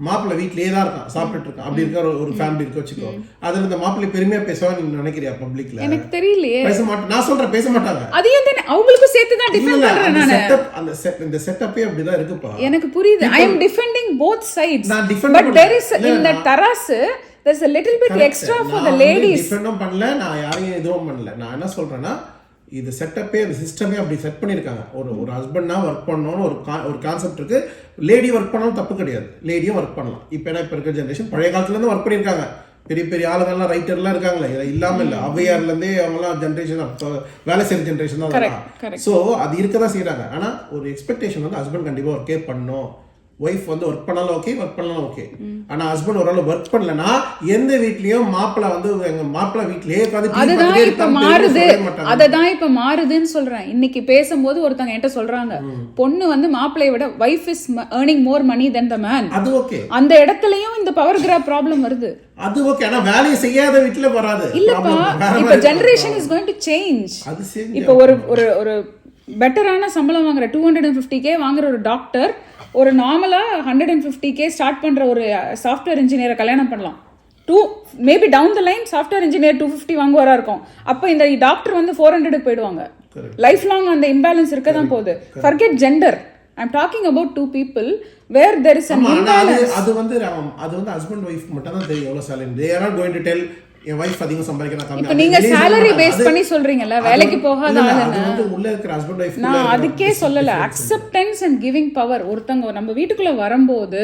மாப்பிள்ளை வீட்லயே தான் இருக்கான் சாப்பிட்டுட்டு இருக்கான், அப்படி இருக்க ஒரு ஃபேமிலி இருக்கு வச்சுக்கோ. அதுல இந்த மாப்பிள்ளை பெருமையா பேசவா நீ நினைக்கிறியா பப்ளிக்ல? எனக்கு தெரியலையே. பேச மாட்டேன். நான் சொல்றேன் பேச மாட்டாங்க. அதையும் தானே அவங்களுக்கு சேர்த்து தான் டிஃபெண்ட் பண்றேன் நான். இந்த செட்டப்பே அப்படிதான் இருக்குப்பா. எனக்கு புரியுது. I am defending both sides. நான் defend but there is in that tarasu there's a little bit extra for the ladies. டிஃபெண்டும் பண்ணல, நான் யாரையும் எதுவும் பண்ணல. நான் என்ன சொல்றேன்னா இது செட்டப்பே அந்த சிஸ்டமே அப்படி செட் பண்ணிருக்காங்க. ஒரு ஹஸ்பண்ட்னா ஒர்க் பண்ணணும்னு ஒரு கான்செப்ட் இருக்கு. லேடி ஒர்க் பண்ணாலும் தப்பு கிடையாது, லேடியும் ஒர்க் பண்ணலாம். இப்போ என்ன இப்போ இருக்கிற ஜென்ரேஷன் பழைய காலத்துல இருந்து ஒர்க் பண்ணியிருக்காங்க. பெரிய பெரிய ஆளுங்கள்லாம் ரைட்டர்லாம் இருக்காங்களே, இதை இல்லாமல் இல்லை. ஔவையார்ல இருந்தே அவங்கலாம் ஜென்ரேஷன் வேலை செய்யற ஜென்ரேஷன் தான் அதெல்லாம். ஸோ அது இருக்க தான் செய்யறாங்க. ஆனா ஒரு எக்ஸ்பெக்டேஷன் வந்து ஹஸ்பண்ட் கண்டிப்பா ஒர்க்கே பண்ணணும். ஒய்ஃப் வந்து ஒர்க் பண்ணாலும் ஓகே, ஒர்க் பண்ணலாம் ஓகே. ஆனா ஹஸ்பண்ட் ஒரு ஆள் ஒர்க் பண்ணலனா எந்த வீட்லயும் மாப்பிள்ளை வந்து எங்க மாப்பிள்ளை வீட்லயே உட்கார்ந்து அதுதான் இப்ப மாறுது. அததான் இப்ப மாறுதுன்னு சொல்றேன். இன்னைக்கு பேசும்போது ஒருத்தங்க என்கிட்ட சொல்றாங்க, பொண்ணு வந்து மாப்பிள்ளைய விட wife is earning more money than the man. அது ஓகே. அந்த இடத்துலயும் இந்த பவர் கிராப் ப்ராப்ளம் வருது. அது ஓகே. ஆனா வேலையை செய்யாத வீட்ல வராது. இல்லப்பா இப்ப generation is going to change. அது சரி. இப்ப ஒரு பெட்டரான சம்பளம் வாங்குற 250k வாங்குற ஒரு டாக்டர் ஒரு நார்மலா 150k ஸ்டார்ட் பண்ற ஒரு சாஃப்ட்வேர் இன்ஜினியரை கல்யாணம் பண்ணலாம். Maybe down the line software engineer 250 வாங்குவாரா இருக்கும். அப்ப இந்த டாக்டர் வந்து 400 போயிடுவாங்க. லைஃப் லாங் அந்த இம்பேலன்ஸ் இருக்க தான் போகுது. Forget gender. I'm talking about two people where there is an imbalance. அது வந்து ஹஸ்பண்ட் வைஃப் மட்டும் தான் தெரியும் எவ்வளவு salary. They are not going to tell N wife அதிகம் சம்பாதிக்கிறா கம்மி. இப்போ நீங்க salary பேஸ் பண்ணி சொல்றீங்கல, வேலைக்கு போகாத ஆளுன்னு. அது உள்ள இருக்கிற ஹஸ்பண்ட் வைஃப் நான் அதுக்கே சொல்லல. Acceptance and giving power. ஒருத்தங்க நம்ம வீட்டுக்குள்ள வரும்போது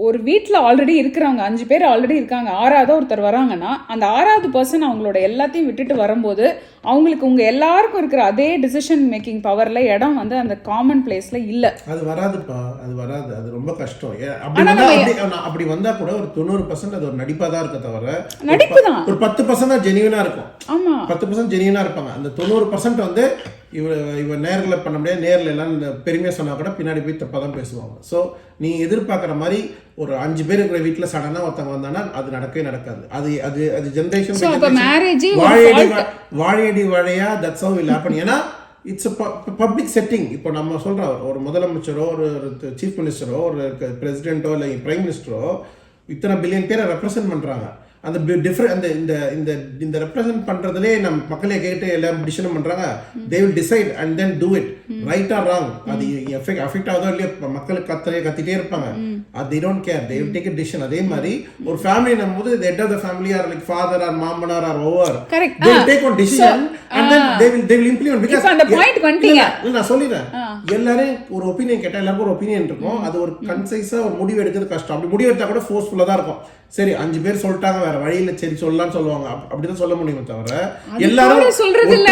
ஒரு வீட்டில் ஆல்ரெடி இருக்கிறவங்க 5 பேர் ஆல்ரெடி இருக்காங்க, 6வது ஒருத்தர் வராங்கன்னா அந்த 6வது பர்சன் அவங்களோட எல்லாத்தையும் விட்டுட்டு வரும்போது அவங்களுக்கு உங்க எல்லாருக்கும் இருக்கிற அதே டிசிஷன் மேக்கிங் பவர்ல இடம் வந்து அந்த காமன் பிளேஸ்ல இல்ல. அது வராதுப்பா, அது வராது. அது ரொம்ப கஷ்டம். அப்படி வந்தா கூட ஒரு 90% அது ஒரு நடிப்பா தான் இருக்க தவிர, நடிப்பு தான். ஒரு 10% தான் ஜெனியூனா இருக்கும். ஆமா, 10% ஜெனியூனா இருப்பாங்க. அந்த 90% வந்து இவ நேர்ல பண்ண முடியாது. நேர்ல எல்லாம் பெருமையா சொன்னா கூட பின்னாடி போய் தப்பா தான் பேசுவாங்க. ஸோ நீ எதிர்பார்க்குற மாதிரி ஒரு 5 பேர் இருக்கிற வீட்டில் சடனா ஒருத்தவங்க வந்தானா அது நடக்கவே நடக்காது. அது ஜென்ரேஷன் வாழையடி வாழையா தட்ஸ் ஹவ் வில் ஹேப்பன். ஏன்னா இட்ஸ் பப்ளிக் செட்டிங். இப்போ நம்ம சொல்றோம் ஒரு முதலமைச்சரோ ஒரு சீஃப் மினிஸ்டரோ ஒரு பிரசிடென்ட்டோ இல்லை பிரைம் மினிஸ்டரோ இத்தனை பில்லியன் பேரை ரெப்ரசென்ட் பண்றாங்க. அந்த டிஃபரெண்ட் இந்த ரெப்ரசென்ட் பண்றதுலே நம்ம மக்களே கேட்டு எல்லாம் டிசிஷன் பண்றாங்க. They will decide and then do it right or wrong. அது அஃபெக்ட் ஆகுதோ இல்லையா, மக்களுக்கு கத்திட்டே இருப்பாங்க. they don't care, they will take a decision. அதே மாதிரி ஒரு family நம்மோது the head of the family are like father or மாமனார் or over, they will take one decision and then they will implement. Because அந்த point வந்துட்டீங்க. நான் சொல்லிறேன், எல்லாரும் ஒரு opinion கேட்டா எல்லாருக்கும் ஒரு ஒபினியன் இருக்கும். அது ஒரு கன்சைஸா ஒரு முடிவு எடுக்கிறது கஷ்டம். அப்படி முடிவு எடுத்தா கூட ஃபோர்ஸ்ஃபுல்லா தான் இருக்கும். சரி 5 பேர் சொல்லிட்டாங்க, வேற வழியில சரி சொல்லலாம்னு சொல்லுவாங்க. அப்படிதான் சொல்ல முடியுமே தவிர எல்லாரும் சொல்றது இல்ல.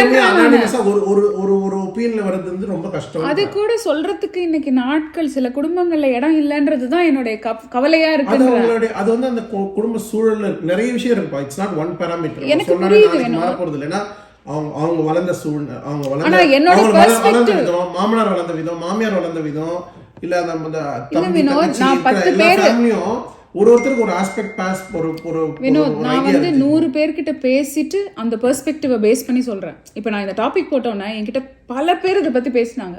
ஒரு ஒபினியன்ல வர்றது வந்து ரொம்ப கஷ்டம். அது கூட சொல்றதுக்கு இன்னைக்கு நாட்கள் சில குடும்பங்கள்ல இடம் இல்லன்றதுதான் என்னுடைய கவலையா இருக்கு. அது வந்து அந்த குடும்ப சூழல்ல நிறைய விஷயம் இருக்கு. It's not one parameter. சொன்னா மாற போறது இல்லைன்னா அவங்க வளர்ந்த சூழ்நிலை, அவங்க வளர்ந்த விதம், மாமனார் வளர்ந்த விதம், மாமியார் வளர்ந்த விதம், இல்ல நம்ம ஃபேமிலியும் ஒருத்தருக்கு ஒரு ஆஸ்பெக்ட் பாஸ் ஒரு வினோத். நான் வந்து 100 பேர்கிட்ட பேசிட்டு அந்த பெர்ஸ்பெக்டிவை பேஸ் பண்ணி சொல்றேன். இப்போ நான் இந்த டாபிக் போட்டோன்னா என்கிட்ட பல பேர் இதை பத்தி பேசினாங்க.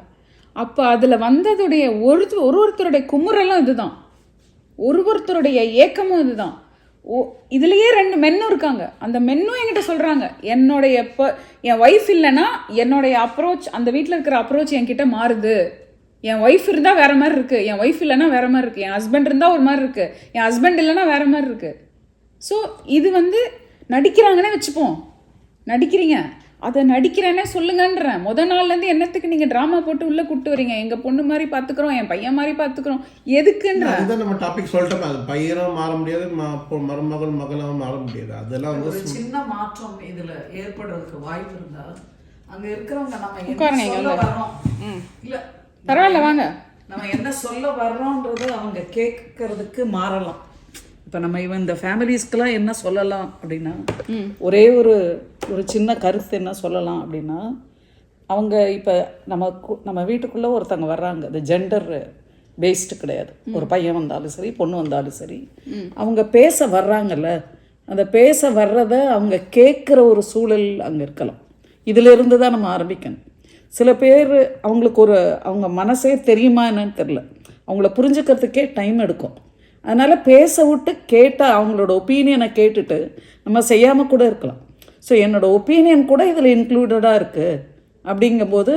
அப்போ அதுல வந்ததுடைய ஒருத்தருடைய குமுறலும் இதுதான், ஒருத்தருடைய ஏக்கமும் இதுதான். இதுலயே 2 மென்னும் இருக்காங்க. அந்த மென்னும் என்கிட்ட சொல்றாங்க, என் ஒய்ஃப் இல்லைன்னா என்னுடைய அப்ரோச், அந்த வீட்டில் இருக்கிற அப்ரோச் என்கிட்ட மாறுது. என் ஒய்ஃப் இருந்தால் வேற மாதிரி இருக்கு, என் ஒய்ஃப் இல்லைன்னா வேற மாதிரி இருக்கு, என் ஹஸ்பண்ட் இருந்தால் ஒரு மாதிரி இருக்கு, என் ஹஸ்பண்ட் இல்லைன்னா வேற மாதிரி இருக்கு. ஸோ இது வந்து நடிக்கிறாங்கன்னே வச்சுப்போம், நடிக்கிறீங்க. அதை நடிக்கிறேன்னே சொல்லுங்கன்றேன். நாள்லேருந்து என்னத்துக்கு நீங்கள் ட்ராமா போட்டு உள்ளே கூப்பிட்டு வரீங்க? எங்கள் பொண்ணு மாதிரி பார்த்துக்குறோம், என் பையன் மாதிரி பார்த்துக்குறோம், எதுக்குன்ற அதுதான் நம்ம டாபிக் சொல்லிட்டோம். அது பையனும் மாற முடியாது, மருமகள் மகளும் மாற முடியாது. அதெல்லாம் வந்து ஒரு சின்ன மாற்றம் இதுல ஏற்படுறதுக்கு வாய்ப்பு இருந்தா அங்க இருக்கிறவங்க நம்ம உட்காருங்க, என்ன இங்க சொல்ல வந்து. வர்றோம் இல்ல பரவாயில்ல வாங்க. நம்ம என்ன சொல்ல வர்றோன்றது அவங்க கேட்கறதுக்கு மாறலாம். இப்போ நம்ம இந்த ஃபேமிலிஸ்க்கெல்லாம் என்ன சொல்லலாம் அப்படின்னா, ஒரே ஒரு சின்ன கருத்து என்ன சொல்லலாம் அப்படின்னா, அவங்க இப்போ நம்ம வீட்டுக்குள்ளே ஒருத்தவங்க வர்றாங்க, அது ஜெண்டர் பேஸ்டு கிடையாது. ஒரு பையன் வந்தாலும் சரி, பொண்ணு வந்தாலும் சரி, அவங்க பேச வர்றாங்கல்ல, அந்த பேச வர்றதை அவங்க கேட்குற ஒரு சூழல் அங்கே இருக்கலாம். இதிலிருந்து தான் நம்ம ஆரம்பிக்கணும். சில பேர் அவங்களுக்கு அவங்க மனசே தெரியுமா என்னன்னு தெரில, அவங்கள புரிஞ்சுக்கிறதுக்கே டைம் எடுக்கும். அதனால் பேச விட்டு கேட்டால் அவங்களோட ஒப்பீனியனை கேட்டுட்டு நம்ம செய்யாமல் கூட இருக்கலாம். ஸோ என்னோடய ஒப்பீனியன் கூட இதில் இன்க்ளூடடாக இருக்குது அப்படிங்கும்போது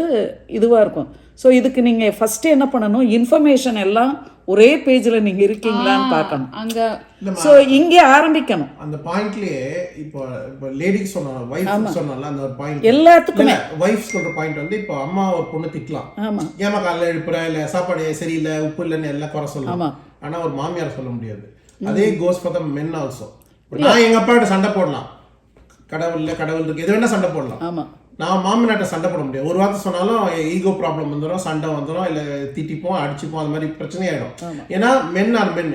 இதுவாக இருக்கும். ஸோ இதுக்கு நீங்கள் ஃபஸ்ட்டு என்ன பண்ணணும், இன்ஃபர்மேஷன் எல்லாம் ஒரே பேஜில் நீங்கள் இருக்கீங்களான்னு பார்க்கணும். அங்கே ஸோ இங்கே ஆரம்பிக்கணும். அந்த பாயிண்ட்லயே இப்போ லேடிஸ் சொன்னாங்க, வைஃப் சொன்னால அந்த ஒரு பாயிண்ட் எல்லாத்துக்குமே வைஃப் சொல்ற பாயிண்ட் வந்து இப்போ அம்மா ஒரு பொண்ணு திட்டலாம், ஆமாம், ஏமா காலைல எழுப்புற, இல்லை சாப்பாடு சரியில்லை, உப்பு இல்லைன்னு எல்லாம் குறை சொல்லலாம். ஆனா ஒரு மாமியார் சொல்ல முடியாது. அதே goes for the men also. நான் எங்க அப்பாட்ட சண்டை போடலாம், கடவுள் இருக்கு, எது வேணா சண்டை போடலாம். ஆமாம், நான் மாமனாட்ட சண்டை போட முடியாது. ஒரு வார்த்தை சொன்னாலும் ஈகோ ப்ராப்ளம் வந்துடும், சண்டை வந்துடும், இல்லை திட்டிப்போம், அடிச்சுப்போம், அது மாதிரி பிரச்சனையாயிடும். ஏன்னா மென் ஆர் மென்.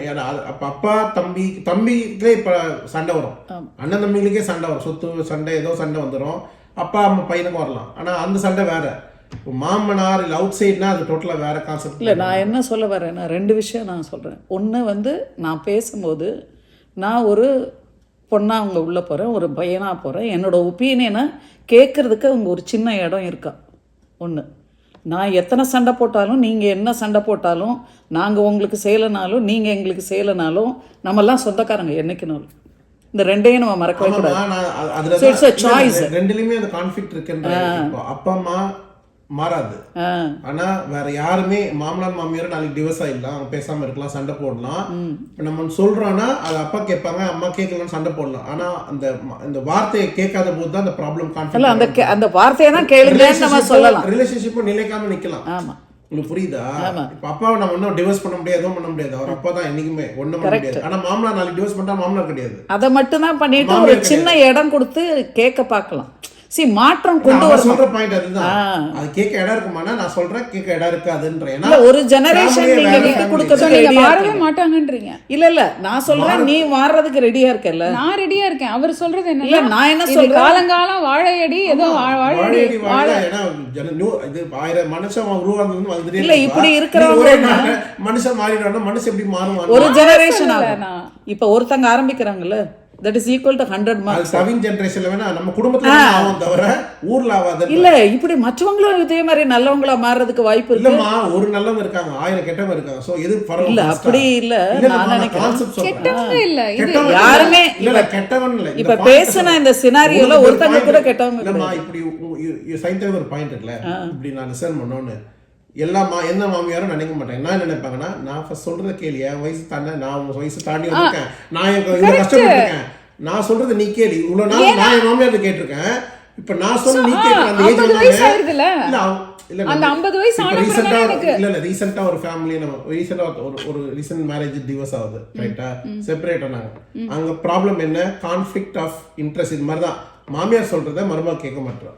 அப்பா தம்பிக்கே இப்போ சண்டை வரும், அண்ணன் தம்பிகளுக்கே சண்டை வரும், சொத்து சண்டை ஏதோ சண்டை வந்துடும், அப்பா அம்மா பையனுக்கும் வரலாம். ஆனால் அந்த சண்டை வேற. இப்போ மாமனார் இல்லை அவுட் சைட்னா அது டோட்டலாக வேற கான்செப்ட். இல்லை, நான் என்ன சொல்ல வரேன்னா, ரெண்டு விஷயம் நான் சொல்கிறேன். ஒன்று வந்து நான் பேசும்போது நான் ஒரு பொண்ணாக அவங்க உள்ளே போகிறேன், ஒரு பையனாக போகிறேன், என்னோடய ஒப்பீனியனை கேட்குறதுக்கு அவங்க ஒரு சின்ன இடம் இருக்கா. ஒன்று, நான் எத்தனை சண்டை போட்டாலும், நீங்கள் என்ன சண்டை போட்டாலும், நாங்கள் உங்களுக்கு செய்யலைனாலும், நீங்கள் எங்களுக்கு செய்யலைனாலும், நம்மெல்லாம் சொந்தக்காரங்க என்னைக்குனாலும். இந்த ரெண்டையும் நம்ம மறக்கவே கூடாது. ரெண்டுலையுமே அந்த கான்ஃப்ளிக்ட் இருக்குன்ற. அப்பா அம்மா மாறாது, ஆனா வேற யாருமே மாமனார் மாமியார் நாளைக்கு டிவோர்ஸ் ஆயிடலாம், அவங்க பேசாம இருக்கலாம், சண்டை போடலாம். இப்ப நம்ம சொல்றோம்னா அது அப்பா கேட்பாங்க, அம்மா கேட்கலன்னு சண்டை போடலாம். ஆனா அந்த வார்த்தையை கேட்காத போது தான் அந்த ப்ராப்ளம் கான்ஃப்ளிக்ட். அந்த வார்த்தையை தான் கேளுங்கன்னு நம்ம சொல்லலாம். ரிலேஷன்ஷிப் நிலைக்காம நிக்கலாம். ஆமா, உங்களுக்கு புரியுதா? இப்ப அப்பாவை நம்ம ஒன்னும் டிவோர்ஸ் பண்ண முடியாது, எதுவும் பண்ண முடியாது, அவர் அப்பா தான் என்னைக்குமே ஒண்ணும் பண்ண முடியாது. ஆனா மாமனார் நாளைக்கு டிவோர்ஸ் பண்ணா மாமனார் கிடையாது. அதை மட்டும் தான் பண்ணிட்டு ஒரு சின்ன இடம் கொடுத்து கேட்க பார்க்கலாம். மாற்றம் கொண்டு வர சொல்ற பாயிண்ட் அதுதான். அது கேட்க இடம் இருக்குமானா நான் சொல்றேன், கேட்க இடம் இருக்காதுன்றேன். ஏன்னா ஒரு ஜெனரேஷன் நீங்க விட்டு கொடுக்கறதுக்கு மாறவே மாட்டாங்கன்றீங்க. இல்ல நான் சொல்றேன், நீ மாறதுக்கு ரெடியா இருக்கல. நான் ரெடியா இருக்கேன். அவர் சொல்றது என்ன? இல்ல நான் என்ன சொல்றேன், காலங்காலம் வாழையடி ஏதோ வாழையடி ஏன்னா இது 1000 மனுஷன் உருவானது வந்துட்டே இல்ல. இப்படி இருக்கிறவங்க மனுஷன் மாறிடுவாங்க. மனுஷன் எப்படி மாறுவாங்க? ஒரு ஜெனரேஷன் ஆகும். இப்ப ஒருத்தங்க ஆரம்பிக்கிறாங்கல்ல, that is equal to 100 marks. Kavin ஜெனரேஷன்ல வேணா நம்ம குடும்பத்துல ஆவும் தவிர ஊர்ல ஆவாது. இல்ல இப்படி மற்றவங்களும் இதே மாதிரி நல்லவங்களா மாறதுக்கு வாய்ப்பு இருக்கு. இல்லம்மா, ஒரு நல்லவங்க இருக்காங்க, 1000 கெட்டவங்க இருக்காங்க. சோ எது பரவாயில்ல. இல்ல அப்படி இல்ல, நான் நினைக்கிறேன் கெட்டவங்க இல்ல, இது யாருமே இல்ல கெட்டவன் இல்ல. இப்ப பேசின இந்த சினாரியோல ஒருத்தங்க கூட கெட்டவங்க இல்லம்மா. இப்படி சயின்டிஃபிக் ஒரு பாயிண்ட் இருக்குல்ல, இப்படி நான் லிசன் பண்ணோன்னு எந்த மாமியாரும் நினைக்க மாட்டேன். என்ன நினைப்பாங்கன்னா, நான் ஃபர்ஸ்ட் சொல்றத கேளு, என் வயசு தானே, நான் உங்க வயசு தாண்டி வந்திருக்கேன், நான் இவ்வளவு கஷ்டப்பட்டிருக்கேன், நான் சொல்றது நீ கேளு. இவ்வளவு நாள் நான் என் மாமியார் கேட்டிருக்கேன், இப்ப நான் சொல்ல நீ கேட்க அந்த ஏஜ் அந்த 50 வயசு ரீசெண்டா ஒரு ஃபேமிலி நம்ம ரீசெண்டா ஒரு ரீசெண்ட் மேரேஜ் டிவோர்ஸ் ஆகுது, ரைட்டா, செப்பரேட் ஆனாங்க. அங்க ப்ராப்ளம் என்ன, கான்ஃப்ளிக்ட் ஆஃப் இன்ட்ரெஸ்ட். இது மாதிரி தான் மாமியார் சொல்றத மருமகள் கேட்க மாட்டா.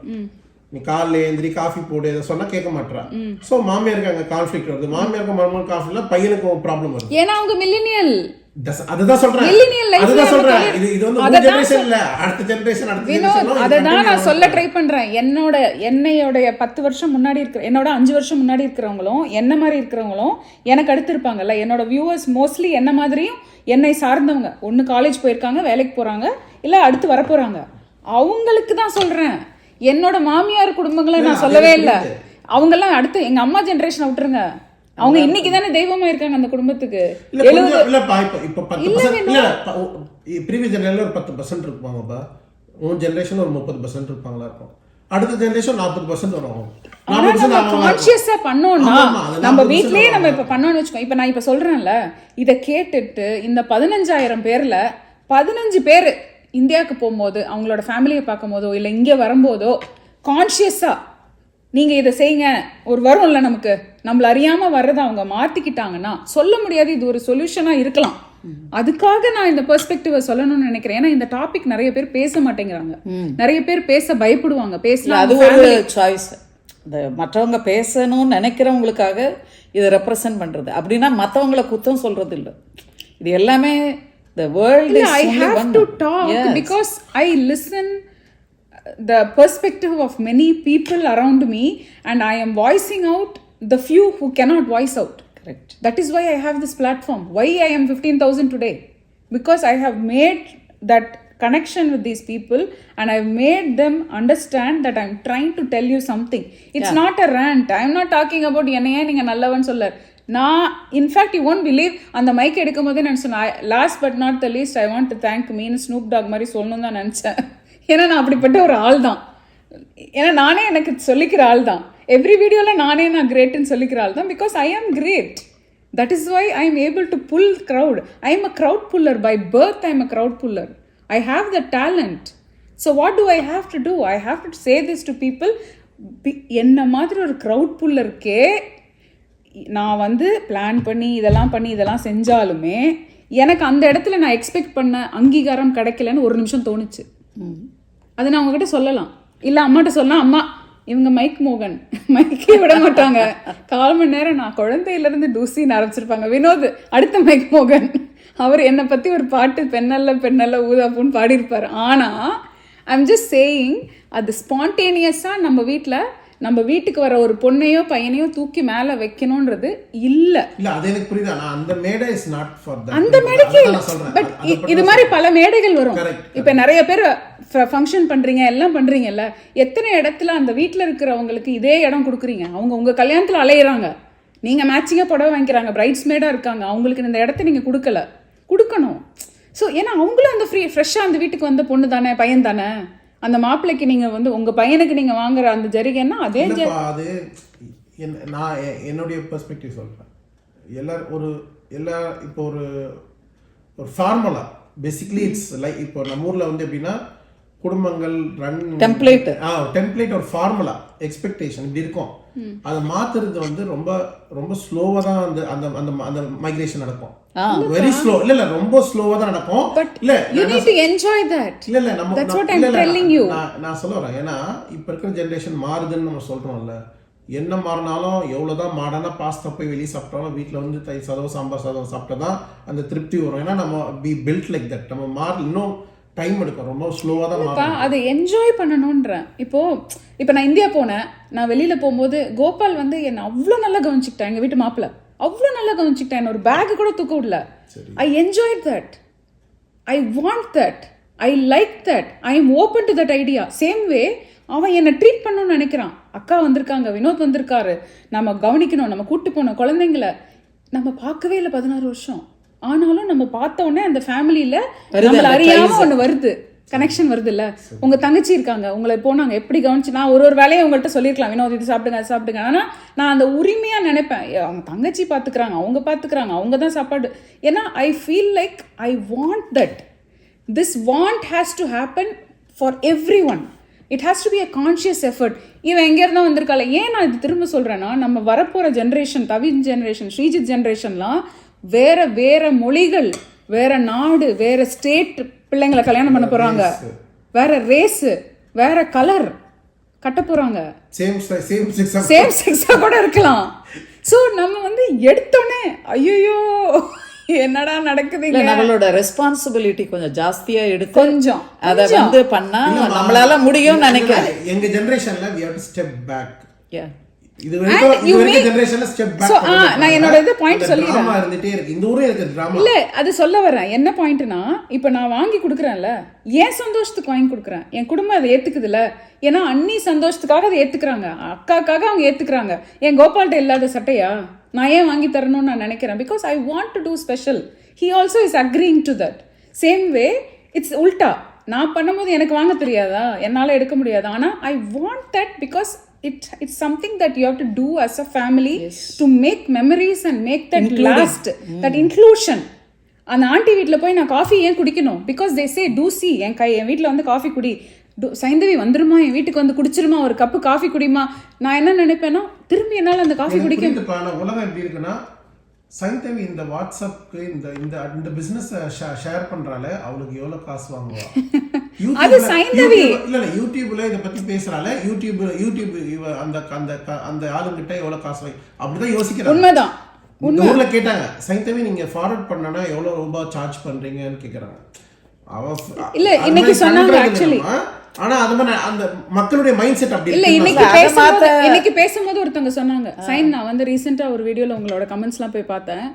நீ காலைல எழுந்திரி காஃபி போடு இதை சொன்னா கேட்க மாட்டா. சோ மாமியாருக்கு அங்க கான்ஃப்ளிக்ட் வருது. மாமியாருக்கு மருமகள் கான்ஃப்ளிக்ட்னா பையனுக்கு ப்ராப்ளம் வருது. ஏன்னா அவங்க மில்லினியல். அதுதான் சொல்றேன். இது வந்து ஒரு ஜெனரேஷன் இல்ல, அடுத்த ஜெனரேஷன் அடுத்த ஜெனரேஷன். அததான் நான் சொல்ல ட்ரை பண்றேன். என்னையோட 10 வருஷம் முன்னாடி இருக்கிற, என்னோட 5 வருஷம் முன்னாடி இருக்கிறவங்களும் என்ன மாதிரி இருக்கிறவங்களும் எனக்கு அடுத்து இருப்பாங்கல்ல. என்னோட வியூவர்ஸ் மோஸ்ட்லி என்ன மாதிரியும் என்னை சார்ந்தவங்க, ஒன்னு காலேஜ் போயிருக்காங்க, வேலைக்கு போறாங்க, இல்ல அடுத்து வரப்போறாங்க. அவங்களுக்கு தான் சொல்றேன். என்னோட மாமியார் குடும்பங்களை நான் சொல்லவே இல்லை. அவங்க எல்லாம் அடுத்து எங்க அம்மா ஜெனரேஷனை விட்டுருங்க, அவங்க இன்னைக்கு தானே தெய்வமா இருக்காங்க அந்த குடும்பத்துக்கு. ப்ரீவியஸ் ஜெனரேஷன்ல ஒரு 10% இருப்பாங்கப்பா, உன் ஜெனரேஷன்ல ஒரு 30% இருப்பாங்களா இருக்கும், அடுத்த ஜெனரேஷன் 40% வரும். கான்ஷியஸா பண்ணோம்னா நம்ம வீட்லயே நம்ம இப்ப பண்ணோம்னு வச்சுக்கோ. இப்ப நான் இப்ப சொல்றேன்ல, இதை கேட்டுட்டு இந்த 15,000 பேர்ல 15 பேர் இந்தியாவுக்கு போகும்போது அவங்களோட ஃபேமிலியை பார்க்கும் போதோ இல்லை இங்கே வரும்போதோ கான்ஷியஸாக நீங்கள் இதை செய்யுங்க, ஒரு வரும்ல நமக்கு, நம்மள அறியாமல் வர்றதை அவங்க மாற்றிக்கிட்டாங்கன்னா சொல்ல முடியாது இது ஒரு சொல்யூஷனாக இருக்கலாம். அதுக்காக நான் இந்த பெர்ஸ்பெக்டிவை சொல்லணும்னு நினைக்கிறேன். ஏன்னா இந்த டாபிக் நிறைய பேர் பேச மாட்டேங்கிறாங்க, நிறைய பேர் பேச பயப்படுவாங்க. பேசலாம், அது ஒரு சாய்ஸ். இந்த மற்றவங்க பேசணும்னு நினைக்கிறவங்களுக்காக இதை ரெப்ரசன்ட் பண்றது. அப்படின்னா மற்றவங்களை குத்தம் சொல்றது இல்லை. இது எல்லாமே the world is I have one. to talk because I listen the perspective of many people around me and I am voicing out the few who cannot voice out. Correct. That is why I have this platform. Why I am 15,000 today? Because I have made that connection with these people and I've made them understand that I'm trying to tell you something. It's not a rant. I'm not talking about என்னையே நீங்க நல்லவன் சொல்ல. நான் in fact you won't believe அந்த mic எடுக்கும் போதே நான் சொன்னேன், last but not the least I want to thank mean Snoop talk மாதிரி சொல்லணும் தான் நினச்சேன். ஏன்னா நான் அப்படிப்பட்ட ஒரு ஆள் தான். ஏன்னா நானே எனக்கு சொல்லிக்கிற ஆள் தான். எவ்ரி வீடியோவில் நான் கிரேட்னு சொல்லிக்கிற ஆள் தான். Because I am great. That is why I am able to pull crowd. I am a crowd puller. By birth I am a crowd puller. I have the talent. So what do I have to do? I have to say this to people. என்ன மாதிரி ஒரு crowd புல்லருக்கே நான் வந்து plan பண்ணி இதெல்லாம் செஞ்சாலுமே எனக்கு அந்த இடத்துல நான் எக்ஸ்பெக்ட் பண்ண அங்கீகாரம் கிடைக்கலன்னு ஒரு நிமிஷம் தோணுச்சு. அதை நான் உங்ககிட்ட சொல்லலாம், இல்லை அம்மாட்ட சொல்லலாம். அம்மா இவங்க மைக் மோகன் மைக்கே விட மாட்டாங்க. 4 மணி நேரம் நான் குழந்தையிலேருந்து தூசின்னு ஆரம்பிச்சிருப்பாங்க. வினோத் அடுத்த மைக் மோகன், அவர் என்னை பற்றி ஒரு பாட்டு பெண்ணல்ல ஊதாப்புன்னு பாடியிருப்பார். ஆனால் ஐம் ஜஸ்ட் சேயிங், அது ஸ்பான்டேனியஸாக நம்ம வீட்டுக்கு வர ஒரு பொண்ணையோ பையனையோ தூக்கி மேல வைக்கணும்ன்றது இல்ல. அது எனக்கு புரியுதா? நான் அந்த மேடை இஸ் நாட் ஃபார் தட். அந்த மேடைக்கு பட் இது மாதிரி பல மேடைகள் வரும். இப்ப நிறைய பேர் ஃபங்க்ஷன் பண்றீங்க, எல்லாம் பண்றீங்கல்ல, எத்தனை இடத்துல அந்த வீட்டுல இருக்கிறவங்களுக்கு இதே இடம் கொடுக்குறீங்க. அவங்க உங்க கல்யாணத்துல அலையிறாங்க, நீங்க மேட்சிங்கா புடவை வாங்கிக்கிறாங்க, பிரைட்ஸ் மேடா இருக்காங்க, அவங்களுக்கு இந்த இடத்த நீங்க கொடுக்கணும். ஸோ ஏன்னா அவங்களும் அந்த ஃப்ரெஷ்ஷாக அந்த வீட்டுக்கு வந்த பொண்ணு தானே, பையன் தானே. அந்த மாப்பிள்ளைக்கு நீங்க வந்து உங்க பையனுக்கு நீங்க வாங்குற அந்த ஜரிகைன்னா அதே அது நான் என்னுடைய பெர்ஸ்பெக்டிவ் சொல்றேன். இப்போ ஒரு ஃபார்முலா பேசிக்கலி இட்ஸ் லைக், இப்போ நம்ம ஊர்ல வந்து எப்படின்னா குடும்பங்கள் ரன் டெம்ப்ளேட் ஒரு ஃபார்முலா எக்ஸ்பெக்டேஷன் இப்படி இருக்கும். அதை மாத்துறது வந்து ரொம்ப ரொம்ப ஸ்லோவா தான் அந்த அந்த அந்த மைக்ரேஷன் நடக்கும். Very slow. இல்ல ரொம்ப ஸ்லோவா தான் நடக்கும். இல்ல you need to enjoy that. இல்ல நம்ம that's what I'm telling you. நான் சொல்ல வரேன். ஏன்னா இப்ப இருக்கிற ஜெனரேஷன் மாறுதுன்னு நம்ம சொல்றோம்ல. என்ன மாறினாலும் எவ்வளவுதான் மாடனா பாஸ்தா போய் வெளியே சாப்பிட்டாலும் வீட்டுல வந்து தயிர் சாதம் சாம்பார் சாதம் சாப்பிட்டாதான் அந்த திருப்தி வரும். ஏன்னா நம்ம பி பில்ட் லைக் தட். நம்ம மாறி இன்னும் டைம் எடுக்கும், ரொம்ப ஸ்லோவாக தான் மாறும். அதை என்ஜாய் பண்ணணுன்றேன். இப்போ நான் இந்தியா போனேன், நான் வெளியில போகும்போது கோபால் வந்து என்னை அவ்வளோ நல்லா கவனிச்சுக்கிட்டேன். எங்கள் வீட்டு மாப்பிள்ள அவ்வளோ நல்லா கவனிச்சுக்கிட்டேன். என்ன ஒரு பேக்கு கூட தூக்க விடல. I enjoy that. I want that. I like that. I am open to that idea. Same way அவன் என்னை ட்ரீட் பண்ணணும்னு நினைக்கிறான். அக்கா வந்திருக்காங்க, வினோத் வந்திருக்காரு, நம்ம கவனிக்கணும், நம்ம கூட்டு போகணும். குழந்தைங்கள நம்ம பார்க்கவே இல்லை 16 வருஷம். ஆனாலும் நம்ம பார்த்த உடனே அந்த ஃபேமிலியில நம்மள அறியாம ஒன்று வருது, கனெக்ஷன் வருது இல்ல. உங்க தங்கச்சி இருக்காங்க, உங்களை போனாங்க எப்படி கவனிச்சு, நான் ஒரு வேலையை உங்கள்கிட்ட சொல்லியிருக்கலாம், வினோத் இது சாப்பிடுங்க. ஆனா நான் அந்த உரிமையா நினைப்பேன், அவங்க தங்கச்சி பாத்துக்கிறாங்க, அவங்க தான் சாப்பாடு. ஏன்னா I feel like I want that. This want has to happen for every one. It has to be a conscious effort. இவன் எங்க இருந்தா வந்திருக்காள். ஏன் நான் இது திரும்ப சொல்றேன்னா, நம்ம வரப்போற ஜென்ரேஷன், தவின் ஜென்ரேஷன், ஸ்ரீஜித் ஜென்ரேஷன்லாம் வேற மொழிகள், வேற நாடு, வேற ஸ்டேட் பிள்ளைங்களை கல்யாணம் பண்ண போறாங்க, வேற ரேஸ், வேற கலர் கட்ட போறாங்க, சேம் செக்ஸா கூட இருக்கலாம். சோ நம்ம வந்து எடுத்தோடனே ஐயோ என்னடா நடக்குது, நம்மளோட ரெஸ்பான்சிபிலிட்டி கொஞ்சம் ஜாஸ்தியா எடுத்து கொஞ்சம் அத வந்து பண்ணா நம்மளால முடியும்னு நினைக்கிறேன். எங்க ஜெனரேஷன்ல we have to step back. Yeah. இது வரைக்கும் ஜெனரேஷன்ல ஸ்டெப் பேக். நான் என்னோட இது பாயிண்ட் சொல்லிறேன். டிராமா இருந்துட்டே இருக்கு இந்த ஊரே இருக்கு டிராமா. இல்ல அது சொல்ல வரேன். என்ன பாயிண்ட்னா, இப்போ நான் வாங்கி கொடுக்குறேன்ல, ஏன் சந்தோஷத்துக்கு வாங்கி கொடுக்குறேன், என் குடும்பம் அதை ஏத்துக்குதுல. ஏன்னா அண்ணி சந்தோஷத்துக்காக அதை ஏத்துக்கிறாங்க, அக்காக்காக அவங்க ஏத்துக்கிறாங்க. என் கோபால்கிட்ட இல்லாத சட்டையா நான் ஏன் வாங்கி தரணும்னு நான் நினைக்கிறேன். Because I want to do special. He also is agreeing to that. Same way it's உல்டா. நான் பண்ணும்போது எனக்கு வாங்க தெரியாதா, என்னால் எடுக்க முடியாதா. ஆனால் I want that because it's something that you have to do as a family. Yes. To make memories and make that last. That inclusion. அந்த ஆண்டி வீட்டில் போய் நான் காஃபி ஏன் குடிக்கணும்? Because they say to see, என் வீட்டில் வந்து coffee குடி, சைந்தவி வந்துருமா, என் வீட்டுக்கு வந்து குடிச்சிருமா, ஒரு கப்பு காஃபி குடிமா. நான் என்ன நினைப்பேன்னா திரும்பி என்னால் அந்த காஃபி குடிக்க உலகம் எப்படி இருக்குன்னா, சைந்தவி இந்த வாட்ஸ்அப்க்கு இந்த பிசினஸ் ஷேர் பண்றால அவளுக்கு எவ்வளவு காசு வாங்குவா. அது சைந்தவி இல்ல யூடியூப்ல இத பத்தி பேசுறால, யூடியூப் அந்த ஆளுங்கிட்ட எவ்வளவு காசு வாங்கி அப்படிதான் யோசிக்கிறாங்க. உண்மைதான். ஊர்ல கேட்டாங்க, சைந்தவி நீங்க ஃபார்வர்ட் பண்ணனா எவ்வளவு ரூபாய் சார்ஜ் பண்றீங்கன்னு கேக்குறாங்க. இல்ல இன்னைக்கு சொன்னாங்க ஆக்சுவலி. ஆனா அது மாதிரி அந்த மக்களுடைய மைண்ட் செட் அப்படி இல்ல. இன்னைக்கு பேசும்போது ஒருத்தவங்க சொன்னாங்க, சைன் நான் வந்து ரீசெண்டா ஒரு வீடியோல உங்களோட கமெண்ட்ஸ்லாம் போய் பார்த்தேன்.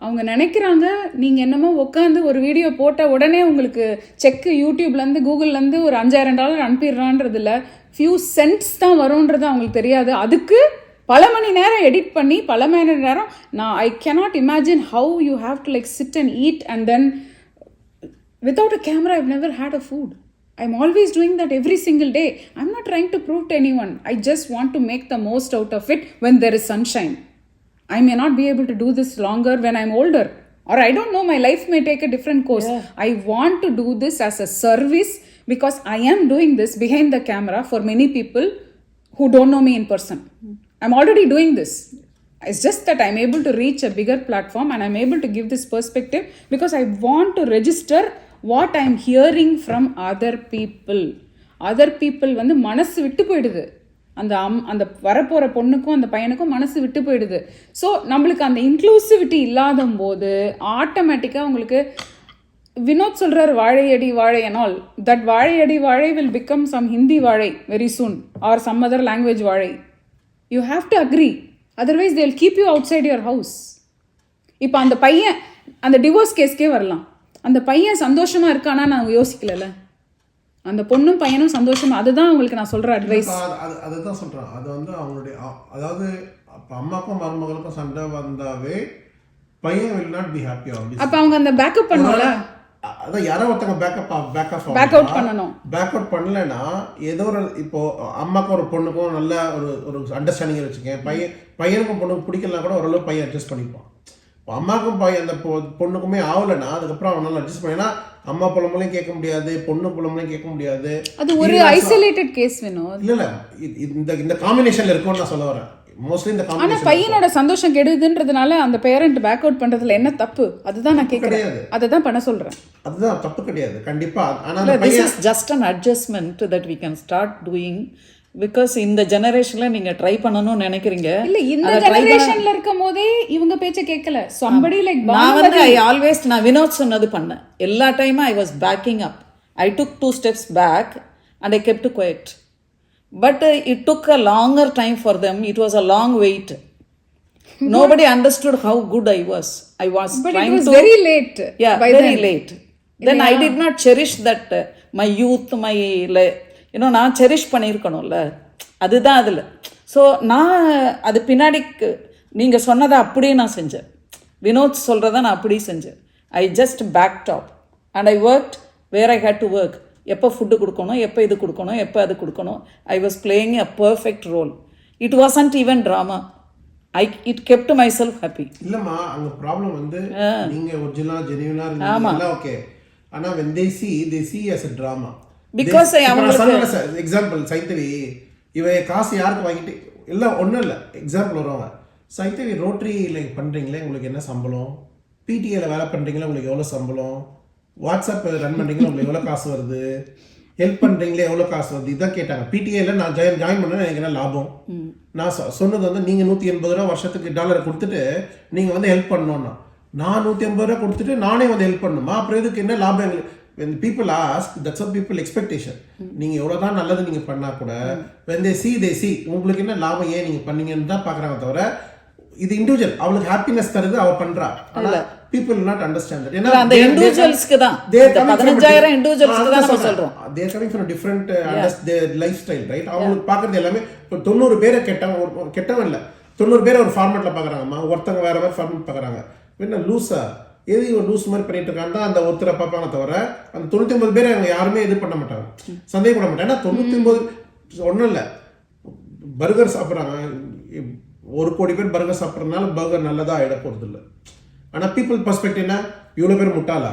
அவங்க நினைக்கிறாங்க நீங்க என்னமோ உட்காந்து ஒரு வீடியோ போட்ட உடனே உங்களுக்கு செக் யூடியூப்ல இருந்து கூகுள்ல இருந்து ஒரு $5000 அனுப்பிடுறான்றது இல்ல, ஃபியூ சென்ட்ஸ் தான் வரும்ன்றது அவங்களுக்கு தெரியாது. அதுக்கு பல மணி நேரம் எடிட் பண்ணி பல மணி நேரம் நான் I cannot imagine how you have to like sit and eat and then without a camera. I've never had a food. I'm always doing that every single day. I'm not trying to prove to anyone. I just want to make the most out of it when there is sunshine. I may not be able to do this longer when I'm older, or I don't know, my life may take a different course. I want to do this as a service because I am doing this behind the camera for many people who don't know me in person. I'm already doing this. It's just that I'm able to reach a bigger platform and I'm able to give this perspective because I want to register what I'm hearing from other people. Other people வந்து மனசு விட்டு போயிடுது. அந்த வரப்போகிற பொண்ணுக்கும் அந்த பையனுக்கும் மனசு விட்டு போயிடுது. ஸோ நம்மளுக்கு அந்த இன்க்ளூசிவிட்டி இல்லாத போது ஆட்டோமேட்டிக்காக உங்களுக்கு வினோத் சொல்கிறார் வாழையடி வாழை and all. That வாழையடி வாழை will become some Hindi வாழை very soon or some other language வாழை. You have to agree. Otherwise they will keep you outside your house. இப்போ அந்த பையன் அந்த டிவோர்ஸ் கேஸ்க்கே வரலாம். அந்த பையன் சந்தோஷமா இருக்கானா நான் யோசிக்கல. அந்த பொண்ணும் பையனும் சந்தோஷமா, அதுதான் உங்களுக்கு நான் சொல்ற அட்வைஸ். அதுதான் சொல்றேன். அது வந்து அவங்களுடைய அதாவது அம்மாக்கும் மருமகளுக்கும் சண்டை வந்தாவே பையன் will not be happy. அப்ப அவங்க அந்த பேக்கப் பண்ணல, அதான் யாரோ ஒருத்தங்க பேக் அவுட் பண்ணணும். பேக் அவுட் பண்ணலன்னா ஏதோ ஒரு இப்போ அம்மாக்கும் ஒரு பொண்ணுக்கும் நல்ல ஒரு அண்டர்ஸ்டாண்டிங் வச்சுக்கேன். பையனுக்கும் பொண்ணுக்கும் பிடிக்கலாம் கூட ஓரளவு பையன் அட்ஜஸ்ட் பண்ணிப்பான். அம்மாக்கும் அந்த பொண்ணுக்குமே ஆகலைன்னா அதுக்கப்புறம் அவனால அட்ஜஸ்ட் பண்ணினா அம்மா புலம்பலையும் கேட்க முடியாது, பொண்ணு புலம்பலையும் கேட்க முடியாது. அது ஒரு ஐசோலேட்டட் கேஸ் வேணும். இல்ல இந்த காம்பினேஷன்ல இருக்கும்னு நான் சொல்ல வரேன். மோஸ்ட்லி இந்த காம்பினேஷன். ஆனா பையனோட சந்தோஷம் கெடுதுன்றதுனால அந்த பேரண்ட் பேக் அவுட் பண்றதுல என்ன தப்பு? அதுதான் நான் கேக்குறேன். அதை தான் பண்ண சொல்றேன். அதுதான் தப்பு கிடையாது கண்டிப்பா. ஆனா this is just an adjustment that we can start doing because இந்த ஜெனரேஷன்ல நீங்க ட்ரை பண்ணனும்னு நினைக்கிறீங்க. இல்ல இந்த ஜெனரேஷன்ல இருக்கும்போதே இவங்க பேச்ச கேட்கல. somebody like நான் வந்து I always நான் வினோத் சொன்னது பண்ணேன். எல்லா டைமும் I was backing up. I took 2 steps back and I kept quiet. But it took a longer time for them. It was a long wait. Nobody understood how good I was. I was but trying it was to very late. Yeah, very late. Then I did not cherish that my youth, my நான் cherish பண்ணியிருக்கணும்ல, அதுதான் அதில். So நான் அது பின்னாடி நீங்கள் சொன்னதை அப்படியே நான் செஞ்சேன். வினோத் சொல்கிறத நான் அப்படியே செஞ்சேன். I just packed up and I worked where I had to work. எப்போ ஃபுட்டு கொடுக்கணும், எப்போ இது கொடுக்கணும், எப்போ அது கொடுக்கணும். I was playing a perfect role. It wasn't even drama. It kept my self happy. இல்லைம்மா, அங்கே ப்ராப்ளம் வந்து நீங்கள் ஒரிஜினலாக ஜெனியூனாக இருந்தீங்க, ஓகே. ஆனால் when they see as a drama. Because example Saindhavi இவ காசு யாருக்கு வாங்கிட்டு இல்லை ஒன்றும் இல்லை, எக்ஸாம்பிள் வருவாங்க. சைந்தவி ரோட்டரியில் பண்ணுறீங்களே உங்களுக்கு என்ன சம்பளம், பிடிஏல வேலை பண்ணுறீங்களா உங்களுக்கு எவ்வளோ சம்பளம், வாட்ஸ்அப் ரன் பண்ணுறீங்களா உங்களுக்கு எவ்வளோ காசு வருது, ஹெல்ப் பண்ணுறீங்களே எவ்வளோ காசு வருது, இதான் கேட்டாங்க. பிடிஏல நான் ஜாயின் பண்ணேன், எனக்கு என்ன லாபம். நான் சொன்னது வந்து நீங்கள் $180 வருஷத்துக்கு டாலரை கொடுத்துட்டு நீங்கள் வந்து ஹெல்ப் பண்ணணும்னா, நான் $150 கொடுத்துட்டு நானே வந்து ஹெல்ப் பண்ணணுமா, அப்புறம் இதுக்கு என்ன லாபம் எங்களுக்கு. when people ask, that's what people expectation. நீங்க எவ்வளவுதான் நல்லது நீங்க பண்ணா கூட when they see உங்களுக்கு என்ன லாபம், ஏன் நீங்க பண்ணீங்கன்னு தான் பாக்குறாங்க தவிர இது இண்டிவிஜுவல் அவளுக்கு ஹாப்பினஸ் தருது அவ பண்றா. ஆனா people will not understand that. ஏன்னா அந்த இண்டிவிஜுவல்ஸ்க்கு தான் 15000 இண்டிவிஜுவல்ஸ்க்கு தான் சொல்றோம். they are coming from a different their lifestyle, right? அவங்களுக்கு பாக்குறது எல்லாமே 90 பேரை கெட்டவன் இல்ல, 90 பேரை ஒரு ஃபார்மேட்ல பாக்குறாங்கம்மா. ஒருத்தங்க வேற மாதிரி ஃபார்மேட் பாக்குறாங்க. என்ன லூசா எது ஒரு லூஸ் மாதிரி பண்ணிட்டு இருக்காங்க அந்த ஒருத்தரை பார்ப்பாங்க தவிர அந்த 99 பேரை அவங்க யாருமே இது பண்ண மாட்டாங்க, சந்தேகப்பட மாட்டாங்க. ஏன்னா 99 ஒன்றும் இல்லை, பர்கர் சாப்பிட்றாங்க, 1 கோடி பேர் பர்கர் சாப்பிட்றதுனால பர்கர் நல்லதாக ஆகிட போகிறது இல்லை. ஆனால் பீப்புள் பர்ஸ்பெக்டிவ்னா இவ்வளோ பேர் முட்டாளா,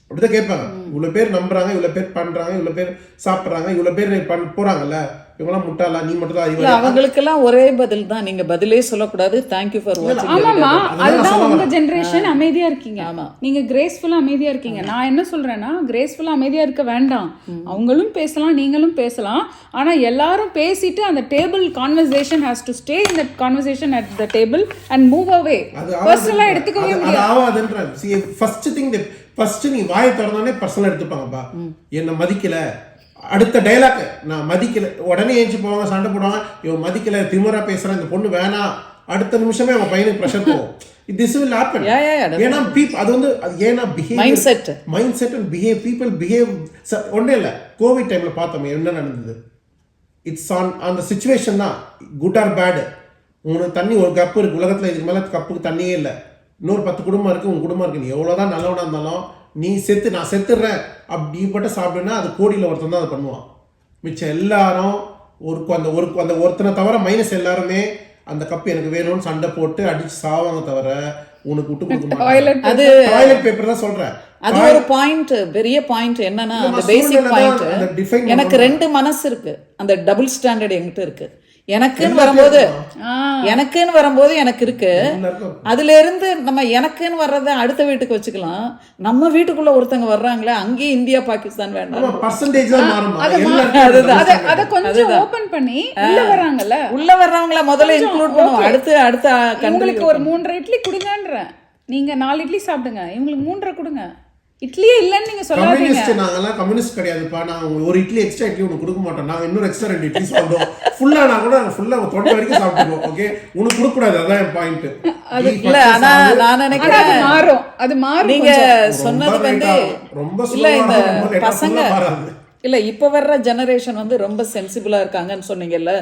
அப்படிதான் கேட்பாங்க. இவ்வளவு பேர் நம்புறாங்க, இவ்வளவு பேர் பண்றாங்க, இவ்வளவு பேர் சாப்பிடுறாங்க, இவ்வளவு பேர் போறாங்கல்ல, இவங்கெல்லாம் முட்டாளா, நீ மட்டும் தான் இல்ல அவங்களுக்கெல்லாம் ஒரே பதில் தான், நீங்க பதிலே சொல்லக்கூடாது, தேங்க்யூ ஃபார் வாட்சிங். ஆமாமா, அதுதான் உங்க ஜெனரேஷன் அமைதியா இருக்கீங்க. ஆமா, நீங்க கிரேஸ்ஃபுல்லா அமைதியா இருக்கீங்க. நான் என்ன சொல்றேன்னா, கிரேஸ்ஃபுல்லா அமைதியா இருக்க வேண்டாம். அவங்களும் பேசலாம், நீங்களும் பேசலாம். ஆனா எல்லாரும் பேசிட்டு அந்த table conversation has to stay in that conversation at the table and move away. பர்சனலா எடுத்துக்கவே முடியாது. ஃபர்ஸ்ட் நீ வாயை திறந்தானே பர்சனலா எடுத்துப்பாங்கப்பா. என்ன மதிக்கல, அடுத்த டைலாக் நான் மதிக்கல, உடனே ஏஞ்சி போவாங்க, சண்டை போடுவாங்க, இவன் மதிக்கல, திமிரா பேசுறான், இந்த பொண்ணு வேணாம், அடுத்த நிமிஷமே அவன் பையனுக்கு ப்ரெஷர் போகும். This will happen. ஏன்னா அது வந்து ஏன்னா mind set and behave, people behave. ஒன்றே இல்லை, கோவிட் டைம்ல பார்த்தோமே என்ன நடந்தது. இட்ஸ் அந்த சிச்சுவேஷன் தான், குட் ஆர் பேட். உனக்கு தண்ணி ஒரு கப்பு இருக்கு உலகத்துல, இதுக்கு மேல கப்புக்கு தண்ணியே இல்லை. இன்னொரு 10 குடும்பம் இருக்கு, உன் குடும்பம் இருக்கு, நீ எவ்வளவுதான் நல்லவனா இருந்தாலும் நீ நான் செத்துடுறேன் அப்படிப்பட்ட சாப்பிடுன்னா அது கோடியில் ஒருத்தன் தான் அதை பண்ணுவான். மிச்சம் எல்லாரும் அந்த ஒருத்தனை தவிர மைனஸ் எல்லாருமே அந்த கப்பு எனக்கு வேணும்னு சண்டை போட்டு அடிச்சு சாவாங்க தவிர உனக்கு விட்டு கொடுக்க மாட்டாங்க. அது டாய்லெட் பேப்பர் தான் சொல்றேன். அது ஒரு பாயிண்ட், பெரிய பாயிண்ட் என்னன்னா, அந்த பேசிக் பாயிண்ட். எனக்கு 2 மனசு இருக்கு, அந்த டபுள் ஸ்டாண்டர்ட் என்கிட்ட இருக்கு. எனக்குன்னு வரும்போது எனக்கு இருக்கு. அதுல இருந்து நம்ம எனக்குன்னு வர்றத அடுத்த வீட்டுக்கு வச்சுக்கலாம். நம்ம வீட்டுக்குள்ள ஒருத்தங்க வர்றாங்களே, அங்கேயே இந்தியா பாகிஸ்தான் வேண்டாம். அத கொஞ்சம் ஓபன் பண்ணி உள்ள வர்றவங்கள முதல்ல இன்க்ளூட் பண்ணுவோம். அடுத்த உங்களுக்கு ஒரு 3 இட்லி கொடுங்கன்ற, நீங்க 4 இட்லி சாப்பிடுங்க, இவங்களுக்கு 3 கொடுங்க. இட்லியே இல்லன்னு நீங்க சொல்லாதீங்க. நாங்கெல்லாம் கம்யூனிஸ்ட் கிடையாதுப்பா. நான் ஒரு இட்லி எக்ஸ்ட்ரா இட்லி உனக்கு கொடுக்க மாட்டோம். நாங்க இன்னொரு எக்ஸ்ட்ரா 2 இட்லி சாப்பிடுவோம். ஃபுல்லா நான் கூட ஃபுல்லா தொண்டை வரைக்கும் சாப்பிடுவோம். ஓகே, உனக்கு கொடுக்க கூடாது, அதான் என் பாயிண்ட். அது இல்ல, ஆனா நான் நினைக்கிறேன் அது மாறும். நீங்க சொன்னது வந்து ரொம்ப இல்ல, இந்த பசங்க இல்ல இப்ப வர்ற ஜெனரேஷன் வந்து ரொம்ப சென்சிபிளா இருக்காங்கன்னு சொன்னீங்கல்ல,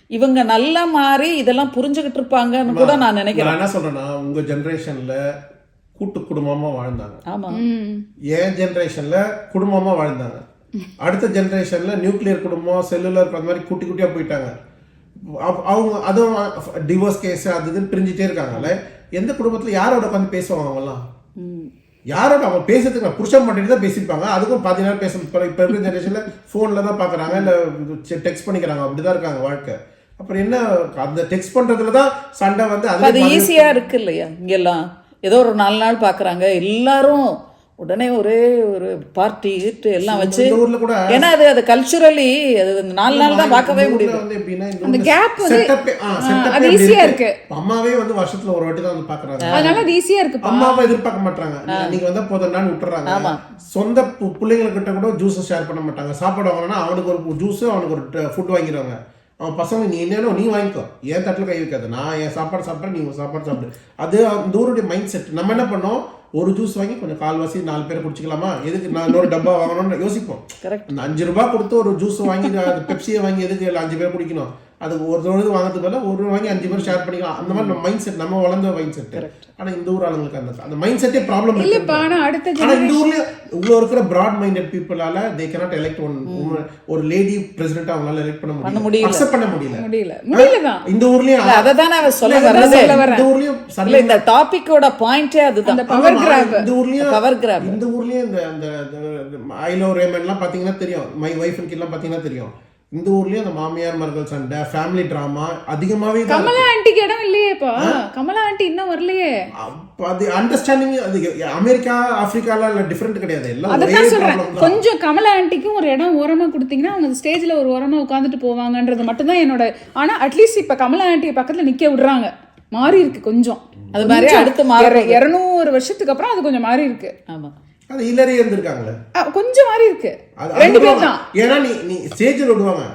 இவங்க நல்லா மாறி இதெல்லாம் புரிஞ்சுகிட்டு இருப்பாங்கன்னு கூட நான் நினைக்கிறேன். நான் என்ன சொல்றேன்னா, உங்க ஜெனரேஷன்ல கூட்டு குடும்பமா வாழ்ந்தாங்க. ஆமா, என் ஜெனரேஷன்ல குடும்பமா வாழ்ந்தாங்க. அடுத்த ஜெனரேஷன்ல நியூக்ளியர் குடும்பம், செல்லுலர், அந்த மாதிரி குட்டி குட்டியா போயிட்டாங்க. அவங்க அதுவும் டிவோர்ஸ் கேஸ் அது இதுன்னு பிரிஞ்சுட்டே இருக்காங்கல்ல. எந்த குடும்பத்துல யாரோட உட்காந்து பேசுவாங்க அவங்கலாம்? யாரோட அவங்க பேசுறதுக்கு புருஷன் மட்டும் தான் பேசியிருப்பாங்க. அதுக்கும் 10 நேரம் பேச. இப்போ இருக்கிற ஜெனரேஷன்ல போன்ல தான் பாக்குறாங்க, இல்ல டெக்ஸ்ட் பண்ணிக்கிறாங்க, அப்படிதான் இருக்காங்க வாழ்க்கை. அப்புறம் என்ன, அந்த டெக்ஸ்ட் பண்றதுலதான் சண்டை வந்து அது ஈஸியா இருக்கு இல்லையா? இங்கெல்லாம் ஏதோ ஒரு 4 நாள் பாக்குறாங்க, எல்லாரும் உடனே ஒரே ஒரு பார்ட்டி எல்லாம் வச்சு. ஏன்னா அது கல்ச்சுரலி அது 4 நாள் தான் பார்க்கவே முடியும். அந்த கேப் வந்து அது ஈஸியா இருக்கு. அம்மாவே வந்து வருஷத்துல ஒரு வாட்டி தான் வந்து பாக்குறாங்க, அதனால அது ஈஸியா இருக்கு. அம்மாவை எதிர்பார்க்க மாட்டாங்க, நீங்க வந்தா போதும்னு விட்டுறாங்க. சொந்த பிள்ளைங்ககிட்ட கூட ஜூஸ் ஷேர் பண்ண மாட்டாங்க. சாப்பாடு வாங்கினா அவனுக்கு ஒரு ஜூஸ், அவனுக்கு ஒரு ஃபுட் வாங்கிடுவாங்க. அவன் பசங்க நீ என்னன்னு நீ வாங்கிக்கோ, என் தட்டில் கை வைக்காது, நான் என் சாப்பாடு சாப்பிட்றேன், நீ உங்கள் சாப்பாடு சாப்பிடு. அது அந்த ஊருடைய மைண்ட் செட். நம்ம என்ன பண்ணோம், ஒரு ஜூஸ் வாங்கி கொஞ்சம் கால்வாசி 4 பேரை குடிச்சிக்கலாமா, எதுக்கு நான் இன்னொரு டப்பா வாங்கணும்னு யோசிப்போம். அந்த 5 ரூபாய் கொடுத்து ஒரு ஜூஸ் வாங்கி, பெப்சியை வாங்கி எதுக்கு 5 பேர் குடிக்கணும், அது ஒரு வாங்கிறது போல ஒரு வாங்கி 5 பேர் ஷேர் பண்ணிக்கலாம். அந்த மாதிரி மைண்ட் செட், நம்ம வளர்ந்த மைண்ட் செட். ஆனா இந்த ஊர் ஆளுங்களுக்கு அந்த மைண்ட் செட்டே ப்ராப்ளம் இருக்கு. ஆனா இந்த ஊர்ல இவ்வளவு இருக்கிற பிராட் மைண்டட் பீப்புளால தே cannot elect ஒரு லேடி பிரசிடென்ட் அவங்களால எலெக்ட் பண்ண முடியல, அக்செப்ட் பண்ண முடியல. இந்த ஊர்லயும் அததான் நான் சொல்ல வரேன். இந்த ஊர்லயும் இந்த டாபிக்கோட பாயிண்டே அதுதான், பவர் கிராப். இந்த ஊர்லயும் இந்த ஐலோ ரேமன்லாம் பாத்தீங்கன்னா தெரியும், மை வைஃப் அண்ட் கிட்லாம் பாத்தீங்கன்னா தெரியும். இந்த ஊர்லயும் அந்த மாமியார் மர்கள் சண்டை, ஃபேமிலி டிராமா அதிகமாவே. கமலா ஆண்டிக்கு இடம் இல்லையேப்பா, கமலா ஆண்டி இன்னும் வரலையே. அது அண்டர்ஸ்டாண்டிங் அது அமெரிக்கா ஆப்பிரிக்கால டிஃபரெண்ட் கிடையாது, எல்லாம் ஒரே ப்ராப்ளம். கொஞ்சம் கமலா ஆண்டிக்கும் ஒரு இடம் ஓரமா கொடுத்தீங்கன்னா அவங்க ஸ்டேஜ்ல ஒரு ஓரமா உட்காந்துட்டு போவாங்கன்றது மட்டும் தான் என்னோட. ஆனா அட்லீஸ்ட் இப்ப கமலா ஆண்டி பக்கத்துல நிக்க விடுறாங்க, மாறி இருக்கு கொஞ்சம். அது மாதிரி அடுத்து 200 வருஷத்துக்கு அப்புறம் அது கொஞ்சம் மாறி இருக்கு. ஆமா, அது இல்லறே இருந்திருக்காங்களே, கொஞ்சம் மாறி இருக்கு. 2 பேர் தான். ஏன்னா நீ ஸ்டேஜ்ல விடுவாங்க,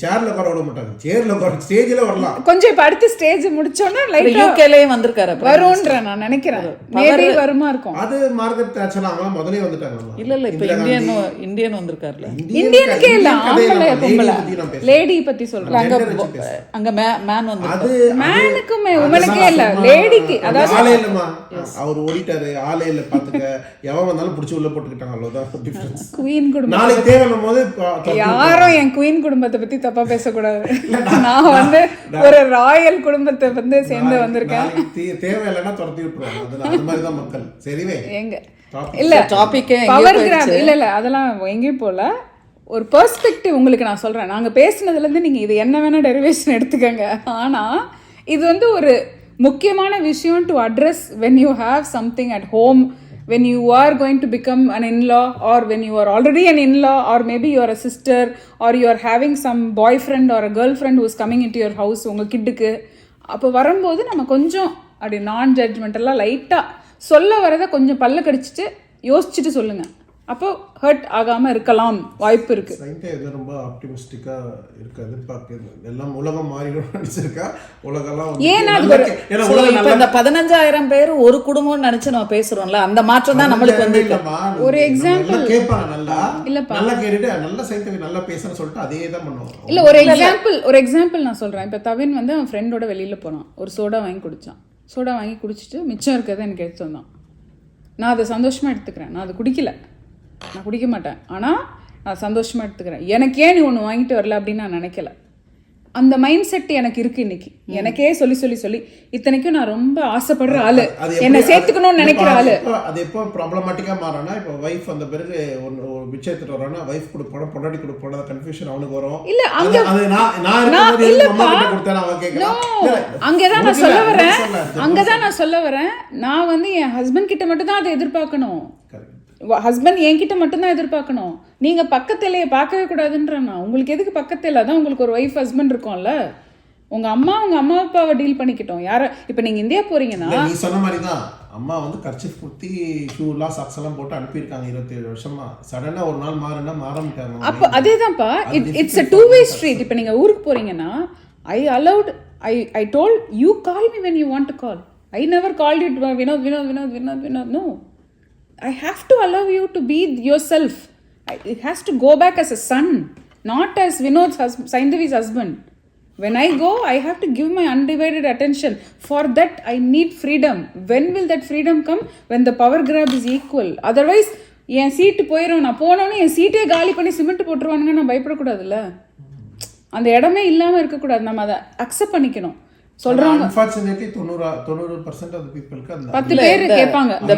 சேர்ல உட்கார விட மாட்டாங்க, சேர்ல உட்கார ஸ்டேஜ்ல வரலாம். கொஞ்சம் இப்ப அடுத்த ஸ்டேஜ் முடிச்சோம்னா லைட்டா யூகேலயே வந்திருக்காரு வரும்ன்ற நான் நினைக்கிறேன். மேபி வருமா இருக்கும். அது மார்கரெட் தாட்சர் அவங்க முதல்லயே வந்துட்டாங்க. இல்ல இப்ப இந்தியன் வந்திருக்காருல. இந்தியனுக்கே இல்ல, ஆம்பளை பொம்பளை லேடி பத்தி சொல்றாங்க. அங்க மேன் வந்து அது மேனுக்குமே உமனுக்கே இல்ல, லேடிக்கு. அதாவது ஆளே இல்லமா, அவர் ஓடிட்டாரு, ஆளே இல்ல, பாத்துக்க. எவன் வந்தாலும் புடிச்சு உள்ள போட்டுக்கிட்டாங்க, அவ்வளவுதான் டிஃபரன்ஸ். குயின் குடும்பம் நாளைக்கு தேவைன்னும் போது யாரும் என் குயின் குடும்பத்தை பத்தி தப்பா பேசக்கூடாது. நான் வந்து ஒரு ராயல் குடும்பத்தை வந்து சேர்ந்து வந்திருக்கேன். தேவை இல்லைன்னா துரத்தி விட்டுருவாங்க, அது மாதிரிதான் மக்கள். சரிவே எங்க இல்ல டாபிக்கே பவர் கிராப் இல்ல அதெல்லாம் எங்கேயும் போல. ஒரு பெர்ஸ்பெக்டிவ் உங்களுக்கு நான் சொல்றேன். நாங்க பேசினதுல இருந்து நீங்க இது என்ன வேணா டெரிவேஷன் எடுத்துக்கங்க. ஆனா இது வந்து ஒரு முக்கியமான விஷயம் to address when you have something at home, when you are going to become an in-law, or when you are already an in-law, or maybe you are a sister, or you are having some boyfriend or a girlfriend who is coming into your house உங்க கிட்டுக்கு. அப்போ வரும்போது நம்ம கொஞ்சம் அப்படி நான் ஜட்ஜ்மெண்டெல்லாம் லைட்டாக சொல்ல வரதை கொஞ்சம் பல்ல கடிச்சிட்டு யோசிச்சுட்டு சொல்லுங்க. அப்போ ஹர்ட் ஆகாம இருக்கலாம் வாய்ப்பு இருக்கு. ரொம்ப ஆப்டிமிஸ்டிக்கா இருக்கு, எதிர்பார்க்குது எல்லாம் உலகம் மாறிடும் நினைச்சிருக்கா. உலகெல்லாம் ஏன்னா இந்த 15,000 பேர் ஒரு குடும்பம்னு நினைச்சு நம்ம பேசுறோம்ல, அந்த மாற்றம் தான் நம்மளுக்கு வந்து. ஒரு எக்ஸாம்பிள் கேட்பாங்க, நல்லா நல்லா கேட்டுட்டு நல்ல சயின்டிஃபிக் நல்லா பேசுறேன்னு சொல்லிட்டு அதே தான் பண்ணுவோம். இல்ல ஒரு எக்ஸாம்பிள் நான் சொல்றேன். இப்போ தவின் வந்து அவன் ஃப்ரெண்டோட வெளியில போனான், ஒரு சோடா வாங்கி குடிச்சான். சோடா வாங்கி குடிச்சிட்டு மிச்சம் இருக்கிறத எனக்கு எடுத்து வந்தான். நான் அதை சந்தோஷமா எடுத்துக்கிறேன். நான் அது குடிக்கல, நான் குடிக்க மாட்டேன், ஆனால் நான் சந்தோஷமாக எடுத்துக்கிறேன். எனக்கு ஏன் நீ ஒன்று வாங்கிட்டு வரல அப்படின்னு நான் நினைக்கல. அந்த மைண்ட் செட் எனக்கு இருக்கு இன்னைக்கு. எனக்கே சொல்லி சொல்லி சொல்லி இத்தனைக்கும் நான் ரொம்ப ஆசைப்படுற ஆளு, என்னை சேர்த்துக்கணும்னு நினைக்கிற ஆளு. அது எப்போ ப்ராப்ளமேட்டிக்கா மாறனா, இப்போ வைஃப் அந்த பிறகு ஒரு பிச்சை எடுத்துட்டு வரானா, வைஃப் கொடுப்போட பொண்டாட்டி கொடுப்போட கன்ஃபியூஷன் அவனுக்கு வரும். இல்ல அங்க அங்கதான் நான் சொல்ல வரேன். நான் வந்து என் ஹஸ்பண்ட் கிட்ட மட்டும் தான் அதை எதிர்பார்க்கணும். ஹஸ்பண்ட் என்கிட்ட மட்டும்தான் எதிர்பார்க்கணும். நீங்க பக்கத்திலேயே பார்க்கவே கூடாதுன்றா. உங்களுக்கு எதுக்கு பக்கத்தில்? அதான் உங்களுக்கு ஒரு ஒய்ஃப் ஹஸ்பண்ட் இருக்கும்ல. உங்க அம்மா அப்பாவை டீல் பண்ணிக்கிட்டோம். யார இப்ப நீங்க இந்தியா போறீங்கன்னா, நீ சொன்ன மாதிரி தான் அம்மா வந்து கர்ச்சீஃப் குத்தி ஷூலாம் சாக்ஸ் எல்லாம் போட்டு அனுப்பியிருக்காங்க 27 வருஷமா. சடனா ஒரு நாள் மாறினா மாறமிட்டாங்க. அப்ப அதேதான்ப்பா, இட்ஸ் a two-way street. இப்ப நீங்க ஊருக்கு போறீங்கன்னா, I told you call me when you want to call. I never called you Vinod. No, I have to allow you to be yourself. It has to go back as a son, not as Vinod's Saindavi's husband. When I go, I have to give my undivided attention. For that, I need freedom. When will that freedom come? When the power grab is equal. Otherwise, என் சீட்டு போயிடும். நான் போனோன்னு என் சீட்டே காலி பண்ணி cement போட்டுருவானுங்க. நான் பயப்படக்கூடாதுல்ல. அந்த இடமே இல்லாமல் இருக்கக்கூடாது. நம்ம அதை அக்செப்ட் பண்ணிக்கணும். சொல்றாங்க unfortunately 90% of the peopleக்கு அந்த 10 பேர் கேட்பாங்க. இந்த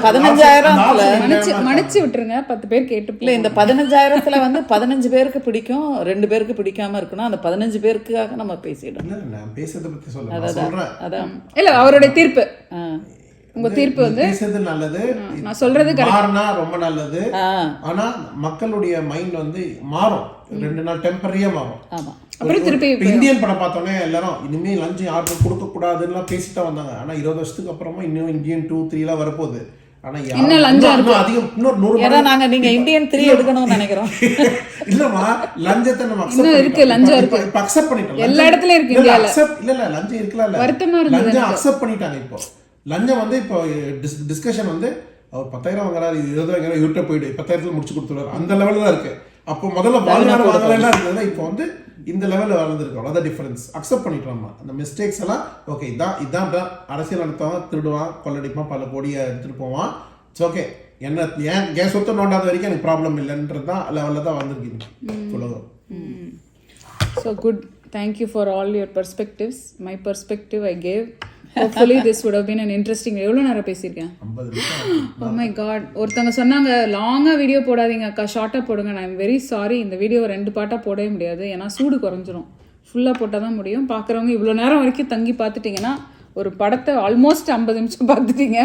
15,000 மன்னிச்சு விட்டுருங்க, 10 பேர் கேட்டு இல்ல. இந்த 15,000த்துல வந்து 15 பேருக்கு பிடிக்கும், 2 பேருக்கு பிடிக்காம இருக்கணும். அந்த 15 பேருக்காக நம்ம பேசிடணும். இல்ல நான் பேசுறத பத்தி சொல்றேன். அதான் இல்ல அவருடைய தீர்ப்பு. உங்க தீர்ப்பு வந்து பேசுறது நல்லது, நான் சொல்றது மாறினா ரொம்ப நல்லது. ஆனா மக்களுடைய மைண்ட் வந்து மாறும், 2 நாள் டெம்பரரியா மாறும். ஆமா. அப்புறம் திருப்பி இந்தியன் படம் பார்த்தோன்னே எல்லாரும் இனிமே லஞ்ச் யாருக்கும் கொடுக்க கூடாதுன்னு பேசிட்டு வந்தாங்க. ஆனா 20 வருஷத்துக்கு அப்புறமா இன்னும் இந்தியன் 2, 3 எல்லாம் வரப்போகுது. ஆனா அதிகம் இன்னொரு 100 நாங்க நீங்க இந்தியன் 3 எடுக்கணும்னு நினைக்கிறோம். இல்லமா, லஞ்சத்தை நம்ம அக்செப்ட் பண்ணிட்டோம். எல்லா இடத்துலயும் இருக்கு இந்தியால. இல்ல லஞ்சம் இருக்குல்ல, லஞ்சம் அக்செப்ட் பண்ணிட்டாங்க. இப்போ லஞ்சம் வந்து இப்போ டிஸ்கஷன் வந்து அவர் 10,000 வாங்குறாரு, 20 வாங்குறாரு, இவர்கிட்ட போயிடு 10,000 முடிச்சு கொடுத்துருவாரு. அந்த லெவலில் தான் இருக்கு. அப்போ முதல்ல வாங்கலாம் இருந்தது, இப்போ வந்து இந்த லெவலில் வளர்ந்துருக்கு. அவ்வளோதான் டிஃபரன்ஸ். அக்செப்ட் பண்ணிட்டோம்மா அந்த மிஸ்டேக்ஸ் எல்லாம். ஓகே, இதான் அரசியல் நடத்துவான், திருடுவான், கொள்ளடிப்பான், பல கோடியை எடுத்துகிட்டு போவான். இட்ஸ் ஓகே, என்ன என் சொத்தை நோண்டாத வரைக்கும் எனக்கு ப்ராப்ளம் இல்லைன்றது தான் லெவலில் தான் வந்திருக்கு உலகம். So good, thank you for all your perspectives. My perspective I gave. Hopefully this would have been an interesting. எவ்வளோ நேரம் பேசியிருக்கேன்? 50 நிமிஷம். Oh my god, ஒருத்தவங்க சொன்னாங்க லாங்காக வீடியோ போடாதீங்க அக்கா, ஷார்ட்டாக போடுங்க. நான் வெரி சாரி, இந்த வீடியோ 2 பார்ட்டாக போடவே முடியாது. ஏன்னா சூடு குறைஞ்சிரும். ஃபுல்லாக போட்டால் தான் முடியும். பார்க்குறவங்க இவ்வளோ நேரம் வரைக்கும் தங்கி பார்த்துட்டிங்கன்னா ஒரு படத்தை ஆல்மோஸ்ட் 50 நிமிஷம் பார்த்துட்டீங்க.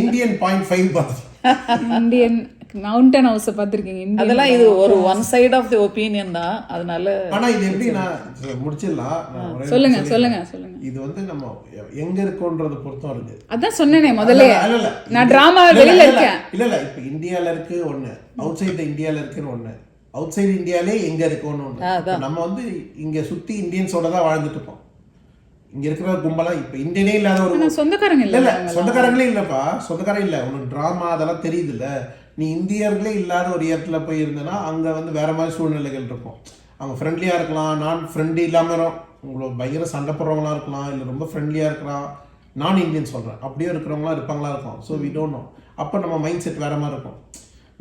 இந்தியன் 0.5 பார்த்து இந்தியன் மவுண்டன் ஹவுஸை பார்த்துருக்கீங்க. அதெல்லாம் இது ஒரு one side of the opinion தான். அதனால ஆனா இது எப்படி நான் முடிச்சிடலாம். சொல்லுங்க. இது வந்து நம்ம எங்க இருக்கோன்றத பொறுத்தும் இருக்கு. அதான் சொன்னேனே முதல்ல, நான் டிராமா வெளியில இருக்கேன். இல்ல இப்ப இந்தியால இருக்கு ஒண்ணு, அவுட் சைடு இந்தியால இருக்குன்னு ஒண்ணு, அவுட் சைடு இந்தியாலே எங்க இருக்கோன்னு ஒண்ணு. நம்ம வந்து இங்க சுத்தி இந்தியன்ஸோட தான் வாழ்ந்துட்டு இருப்போம். இங்க இருக்கிற கும்பலா இப்ப இந்தியனே இல்லாத ஒரு சொந்தக்காரங்க இல்ல, சொந்தக்காரங்களே இல்லப்பா, சொந்தக்காரங்க இல்ல, உனக்கு டிராமா அதெல்லாம் தெரியுது இல்ல. நீ இந்தியர்களே இல்லாத ஒரு இடத்துல போய் இருந்தனா அங்க வந்து வேற மாதிரி சூழ்நிலைகள் இருக்கும். அவங்க ஃப்ரெண்ட்லியா இருக்கலாம், நான் ஃப்ரெண்ட்லி இல்லாம உங்களுக்கு பயங்கர சண்டை போடுறவங்களா இருக்கலாம், இல்லை ரொம்ப ஃப்ரெண்ட்லியா இருக்கலாம். நான் இந்தியன் சொல்றேன், அப்படியே இருக்கிறவங்களா இருப்பாங்களா இருக்கும். So we don't know. அப்போ நம்ம மைண்ட் செட் வேற மாதிரி இருக்கும்,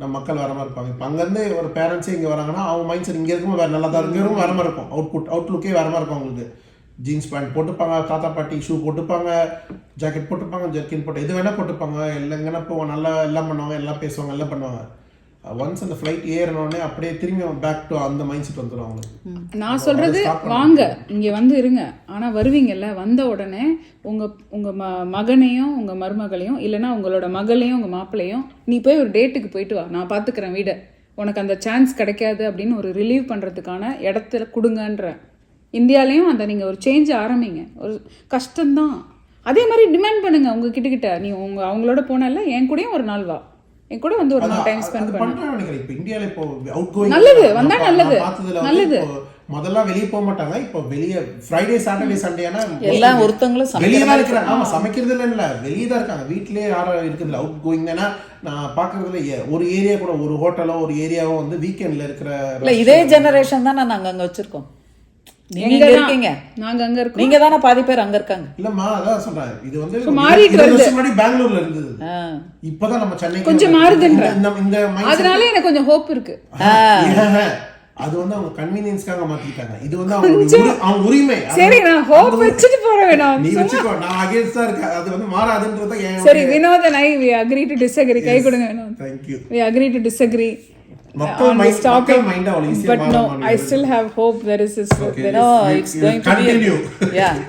நம்ம மக்கள் வேற மாதிரி இருப்பாங்க. இப்போ அங்கேருந்து ஒரு பேரண்ட்ஸே இங்கே வராங்கன்னா அவங்க மைண்ட் செட் இங்கே இருக்கும் வேறு நல்லா தான் இருக்கும், வேற மாதிரி இருக்கும். அவுட்லுக்கே வேற மாதிரி இருக்கும் அவங்களுக்கு. ஜீன்ஸ் பேண்ட் போட்டுப்பாங்க, தாத்தா பாட்டி ஷூ போட்டுப்பாங்க, ஜாக்கெட் போட்டுப்பாங்க, ஜெர்கின் போட்டு எது வேணால் போட்டுப்பாங்க, எல்லாம் போவாங்க, நல்லா எல்லாம் பண்ணுவாங்க, எல்லாம் பேசுவாங்க, எல்லாம் பண்ணுவாங்க. ஒன்ஸ் அந்த ஃப்ளைட் ஏறினோடனே அப்படியே திரும்பி பேக் டு அந்த மைண்ட் செட் வந்துடும் அவங்களுக்கு. நான் சொல்றது வாங்க இங்கே வந்து இருங்க, ஆனால் வருவீங்கல்ல, வந்த உடனே உங்கள் மகனையும் உங்கள் மருமகளையும் இல்லைன்னா உங்களோட மகளையும் உங்கள் மாப்பிள்ளையும் நீ போய் ஒரு டேட்டுக்கு போயிட்டு வா, நான் பார்த்துக்கிறேன் வீடை, உனக்கு அந்த சான்ஸ் கிடைக்காது அப்படின்னு ஒரு ரிலீவ் பண்ணுறதுக்கான இடத்துல கொடுங்கன்ற. இந்தியாலேயும் அந்த நீங்கள் ஒரு சேஞ்ச் ஆரம்பிங்க. ஒரு கஷ்டம்தான், அதே மாதிரி டிமாண்ட் பண்ணுங்க உங்கள் கிட்ட. நீ அவங்களோட போனல என் கூடயும் ஒரு நாள் வா, என் கூட வந்து ஒரு நாள் டைம் ஸ்பெண்ட் பண்ணு. இப்போ இந்தியாவில் இப்போ அவுட் கோயிங் நல்லது வந்தா நல்லது நல்லது. முதல்ல வெளியே போக மாட்டாங்க, இப்போ வெளியே ஃப்ரைடே சாட்டர்டே சண்டேனா எல்லாம் ஒருத்தங்களும் வெளியே தான் இருக்கிறாங்க. ஆமா, சமைக்கிறது இல்லை, வெளியே தான் இருக்காங்க, வீட்லயே யாரும் இருக்கிறது அவுட் கோயிங் தானே. நான் பார்க்கறதுல ஒரு ஏரியா கூட ஒரு ஹோட்டலோ ஒரு ஏரியாவோ வந்து வீக்கெண்ட்ல இருக்கிற இல்ல இதே ஜெனரேஷன் தான் நாங்க அங்க வச்சிருக்கோம். நீங்க எங்க இருக்கீங்க? நாங்க அங்க இருக்கோம். நீங்க தானே பாதி பேர் அங்க இருக்காங்க. இல்லம்மா, அதான் சொல்றேன், இது வந்து மாறிட்டு வருது. முன்னாடி பெங்களூர்ல இருந்தது, இப்பதான் நம்ம சென்னை கொஞ்சம் மாறுதுன்ற. இந்த அதனால எனக்கு கொஞ்சம் ஹோப் இருக்கு. அது வந்து அவங்க கன்வீனியன்ஸ்க்காக மாத்திட்டாங்க, இது வந்து அவங்க உரிமை. சரி, நான் ஹோப் வச்சிட்டு போற வேணாம், நீ வச்சுக்கோ, நான் அகைன்ஸ்டா இருக்கேன், அது வந்து மாறாதுன்றத ஏன். சரி Vinod and I we agree to disagree. கை கொடுங்க Vinod. Thank you. We agree to disagree. மக்கள் மைண்ட் அவ்வளவு ஈஸியா But no, I still have hope. There is this, It's going to continue. Yeah.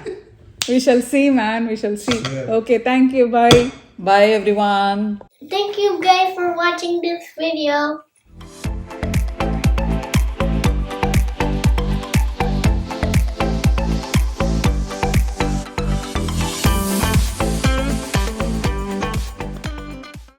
We shall see, man. We shall see. Okay, thank you. Bye. Bye everyone. Thank you guys for watching this video.